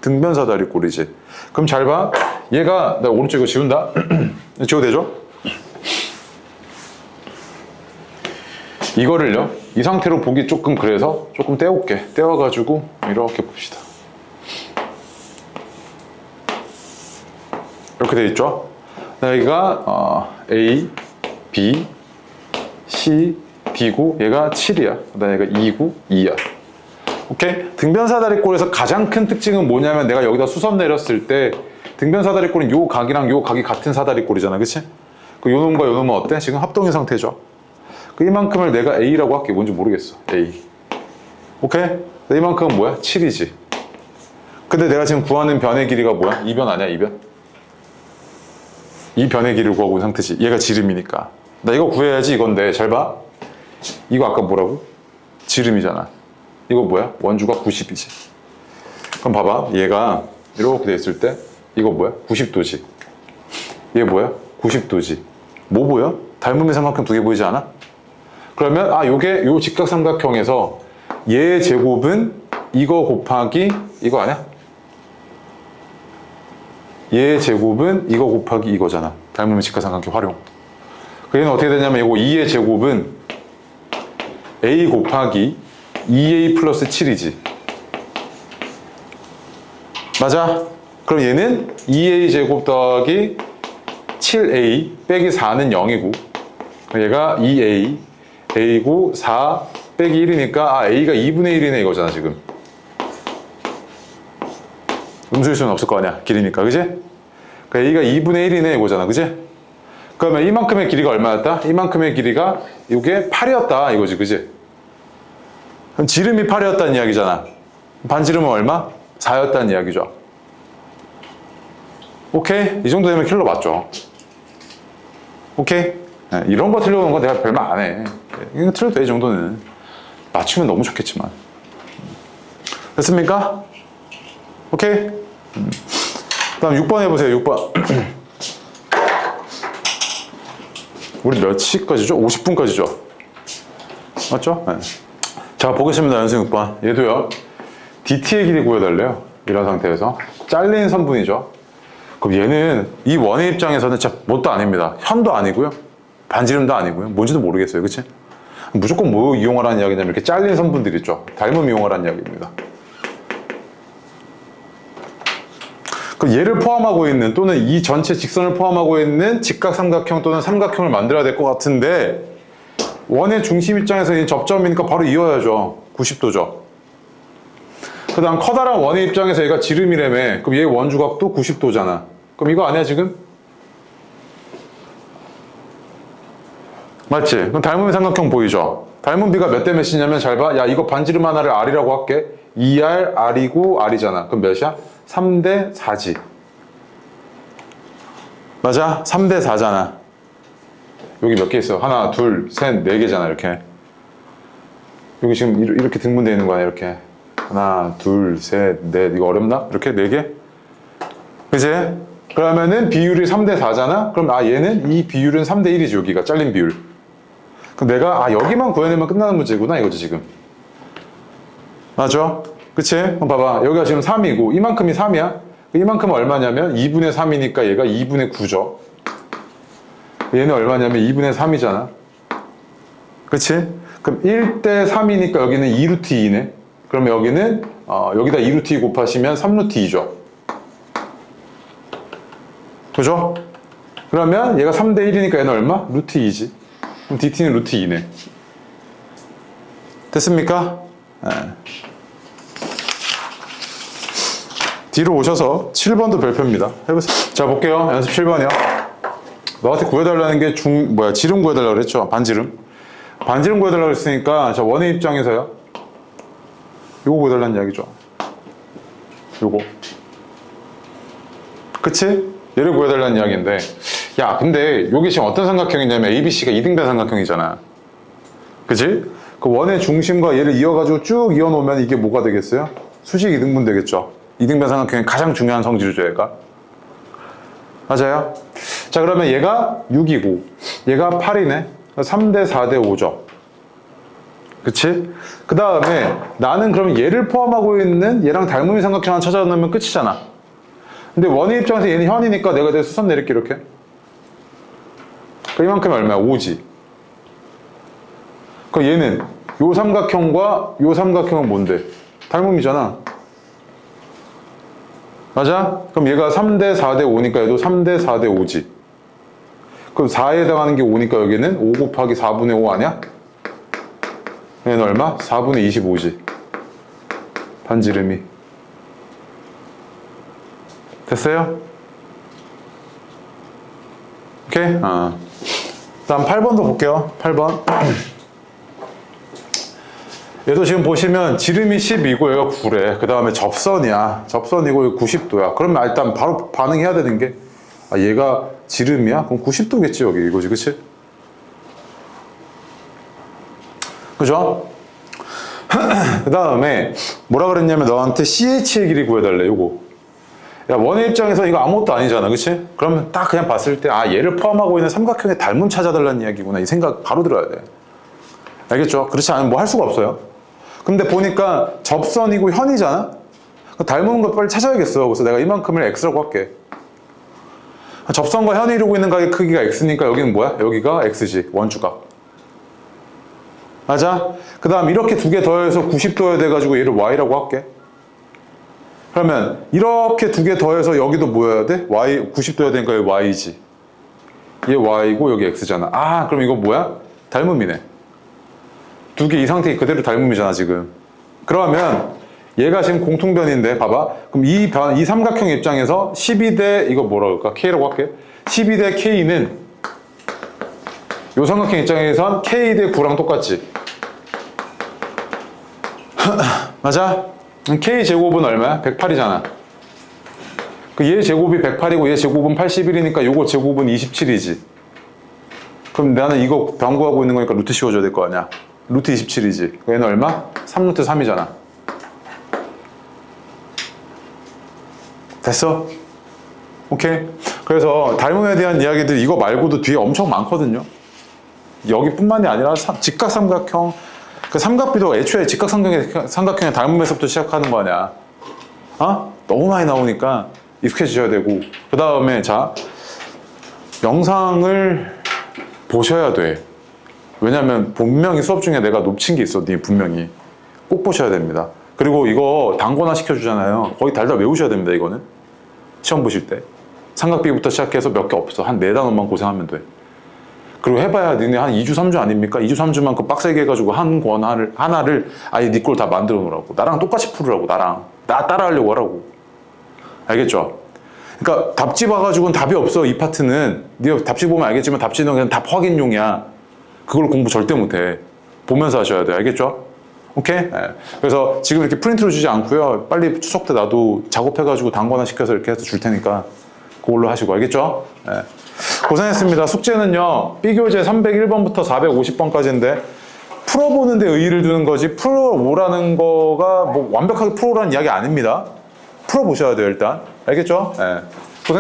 등변 사다리꼴이지. 그럼 잘 봐. 얘가 내가 오른쪽 이거 지운다. 지워도 되죠? 이거를요. 이 상태로 보기 조금 그래서 조금 떼올게. 떼어가지고 이렇게 봅시다. 이렇게 돼 있죠. 여기가 A, B, C, D고 얘가 7이야. 그다음에 얘가 2고 2야. 오케이? 등변사다리꼴에서 가장 큰 특징은 뭐냐면 내가 여기다 수선 내렸을 때 등변사다리꼴은 요 각이랑 요 각이 같은 사다리꼴이잖아. 그치? 그 요놈과 요놈은 어때? 지금 합동인 상태죠. 그 이만큼을 내가 A라고 할게. 뭔지 모르겠어. A. 오케이? 이만큼은 뭐야? 7이지. 근데 내가 지금 구하는 변의 길이가 뭐야? 2변 아니야? 2변? 이 변의 길이를 구하고 있는 상태지. 얘가 지름이니까. 나 이거 구해야지 이건데 잘 봐. 이거 아까 뭐라고? 지름이잖아. 이거 뭐야? 원주가 90이지. 그럼 봐봐. 얘가 이렇게 돼 있을 때 이거 뭐야? 90도지. 얘 뭐야? 90도지. 뭐 보여? 닮음의 삼각형 2개 보이지 않아? 그러면 요게 요 직각삼각형에서 얘의 제곱은 이거 곱하기 이거 아니야? 얘의 제곱은 이거 곱하기 이거잖아. 닮음의 직각삼각형 활용. 그 얘는 어떻게 되냐면 이거 2의 제곱은 a 곱하기 2a 플러스 7이지. 맞아? 그럼 얘는 2a 제곱 더하기 7a 빼기 4는 0이고 얘가 2a a고 4 빼기 1이니까 a가 2분의 1이네 이거잖아 지금. 음수일 수는 없을 거 아니야. 길이니까. 그지? 그러니까 a가 2분의 1이네 이거잖아. 그지? 그러면 이만큼의 길이가 얼마였다? 이만큼의 길이가 이게 8이었다 이거지. 그지? 그럼 지름이 8이었다는 이야기잖아. 반지름은 얼마? 4였다는 이야기죠. 오케이? 이 정도 되면 킬러 맞죠? 오케이? 네, 이런 거 틀려오는 거 내가 별말 안 해. 이거 틀려도 돼, 이 정도는. 맞추면 너무 좋겠지만. 됐습니까? 오케이? 그 다음 6번 해보세요, 6번. 우리 몇 시까지죠? 50분까지죠? 맞죠? 네. 자, 보겠습니다, 연습 6번. 얘도요, DT의 길이 구해달래요. 이런 상태에서. 잘린 선분이죠. 그럼 얘는 이 원의 입장에서는 진짜 뭣도 아닙니다. 현도 아니고요. 반지름도 아니고요. 뭔지도 모르겠어요. 그치? 무조건 뭐 이용하라는 이야기냐면 이렇게 잘린 선분들 있죠. 닮음 이용하라는 이야기입니다. 그럼 얘를 포함하고 있는 또는 이 전체 직선을 포함하고 있는 직각삼각형 또는 삼각형을 만들어야 될 것 같은데 원의 중심 입장에서 이 접점이니까 바로 이어야죠. 90도죠. 그 다음 커다란 원의 입장에서 얘가 지름이라며. 그럼 얘 원주각도 90도잖아. 그럼 이거 아니야 지금? 맞지? 그럼 닮음의 삼각형 보이죠? 닮은 비가 몇 대 몇이냐면 잘 봐. 야 이거 반지름 하나를 R이라고 할게. 2R, R이고 R이잖아. 그럼 몇이야? 3대 4지. 맞아? 3대 4잖아. 여기 몇 개 있어? 하나, 둘, 셋, 네 개잖아 이렇게. 여기 지금 이렇게 등분되어 있는 거야 이렇게. 하나, 둘, 셋, 넷. 이거 어렵나? 이렇게 네 개? 그치? 그러면은 비율이 3대 4잖아? 그럼 얘는 이 비율은 3대 1이지 여기가 잘린 비율. 그럼 내가 여기만 구해내면 끝나는 문제구나 이거지 지금. 맞죠? 그치? 그럼 봐봐. 여기가 지금 3이고 이만큼이 3이야. 이만큼은 얼마냐면 2분의 3이니까 얘가 2분의 9죠. 얘는 얼마냐면 2분의 3이잖아. 그치? 그럼 1대 3이니까 여기는 2루트 2네. 그럼 여기는 여기다 2루트 2 곱하시면 3루트 2죠. 그죠? 그러면 얘가 3대 1이니까 얘는 얼마? 루트 2지. 그럼 DT는 루트 2네. 됐습니까? 네. 뒤로 오셔서 7번도 별표입니다. 해보세요. 자, 볼게요. 연습 7번이요. 너한테 구해달라는 게 지름 구해달라고 그랬죠? 반지름. 반지름 구해달라고 했으니까 자 원의 입장에서요. 요거 구해달라는 이야기죠. 요거. 그치? 얘를 구해달라는 이야기인데 야 근데 요게 지금 어떤 삼각형이냐면 ABC가 이등변 삼각형이잖아. 그치? 그 원의 중심과 얘를 이어가지고 쭉 이어놓으면 이게 뭐가 되겠어요? 수직 이등분 되겠죠. 이등변 삼각형의 가장 중요한 성질이죠, 얘가. 맞아요? 자, 그러면 얘가 6이고, 얘가 8이네. 3대 4대 5죠. 그치? 그 다음에 나는 그럼 얘를 포함하고 있는 얘랑 닮음의 삼각형 하나 찾아놓으면 끝이잖아. 근데 원의 입장에서 얘는 현이니까 내가 이제 수선 내릴게, 이렇게. 그 이만큼이 얼마야? 5지. 그럼 얘는 요 삼각형과 요 삼각형은 뭔데? 닮음이잖아. 맞아? 그럼 얘가 3대 4대 5니까 얘도 3대 4대 5지. 그럼 4에 해당하는 게 5니까 여기는 5 곱하기 4분의 5 아니야? 얘는 얼마? 4분의 25지. 반지름이. 됐어요? 오케이? 다음 8번도 볼게요. 8번. 얘도 지금 보시면 지름이 10이고 얘가 9래. 그 다음에 접선이야. 접선이고 90도야. 그러면 일단 바로 반응해야 되는 게 얘가 지름이야? 그럼 90도겠지 여기 이거지. 그치? 그죠? 그 다음에 뭐라 그랬냐면 너한테 CH의 길이 구해달래. 요거. 야 원의 입장에서 이거 아무것도 아니잖아. 그치? 그러면 딱 그냥 봤을 때 얘를 포함하고 있는 삼각형의 닮음 찾아달라는 이야기구나. 이 생각 바로 들어야 돼. 알겠죠? 그렇지 않으면 뭐 할 수가 없어요. 근데 보니까 접선이고 현이잖아? 닮은 거 빨리 찾아야겠어. 그래서 내가 이만큼을 x라고 할게. 접선과 현이 이루고 있는 각의 크기가 x니까 여기는 뭐야? 여기가 x지. 원주각. 맞아? 그 다음 이렇게 두 개 더해서 90도여야 돼가지고 얘를 y라고 할게. 그러면 이렇게 두 개 더해서 여기도 뭐여야 돼? y 90도여야 되니까 여기 y지. 얘 y고 여기 x잖아. 그럼 이거 뭐야? 닮음이네. 두 개 이 상태 그대로 닮음이잖아 지금. 그러면 얘가 지금 공통변인데 봐봐. 그럼 이 삼각형 입장에서 12대 이거 뭐라 그럴까? K라고 할게. 12대 K는 이 삼각형 입장에선 K 대 9랑 똑같지. 맞아? K 제곱은 얼마야? 108이잖아. 얘 제곱이 108이고 얘 제곱은 81이니까 요거 제곱은 27이지. 그럼 나는 이거 변구하고 있는 거니까 루트 씌워줘야 될 거 아니야. 루트 27이지. 얘는 얼마? 3루트 3이잖아. 됐어? 오케이? 그래서 닮음에 대한 이야기들이 이거 말고도 뒤에 엄청 많거든요. 여기뿐만이 아니라 직각삼각형, 그 삼각비도 애초에 직각삼각형의 닮음에서부터 시작하는 거 아니야. 너무 많이 나오니까 익숙해지셔야 되고. 그 다음에 자, 영상을 보셔야 돼. 왜냐면 분명히 수업 중에 내가 놓친 게 있어. 분명히 꼭 보셔야 됩니다. 그리고 이거 단권화 시켜주잖아요. 거의 달달 외우셔야 됩니다. 이거는 시험 보실 때 삼각비부터 시작해서 몇 개 없어. 한 4단원만 고생하면 돼. 그리고 해봐야 니네 한 2주 3주 아닙니까? 2주 3주만 그 빡세게 해가지고 한 권 하나를 아예 니 걸 다 만들어 놓으라고. 나랑 똑같이 풀으라고. 나 따라하려고 하라고. 알겠죠? 그러니까 답지 봐가지고는 답이 없어. 이 파트는 니 답지 보면 알겠지만 답지는 그냥 답 확인용이야. 그걸 공부 절대 못해. 보면서 하셔야 돼. 알겠죠? 오케이? 네. 그래서 지금 이렇게 프린트로 주지 않고요. 빨리 추석 때 나도 작업해가지고 단권화 시켜서 이렇게 해서 줄 테니까 그걸로 하시고. 알겠죠? 네. 고생했습니다. 숙제는요. B교재 301번부터 450번까지인데 풀어보는 데 의의를 두는 거지 풀어오라는 거가 뭐 완벽하게 풀어오라는 이야기 아닙니다. 풀어보셔야 돼요. 일단. 알겠죠? 네.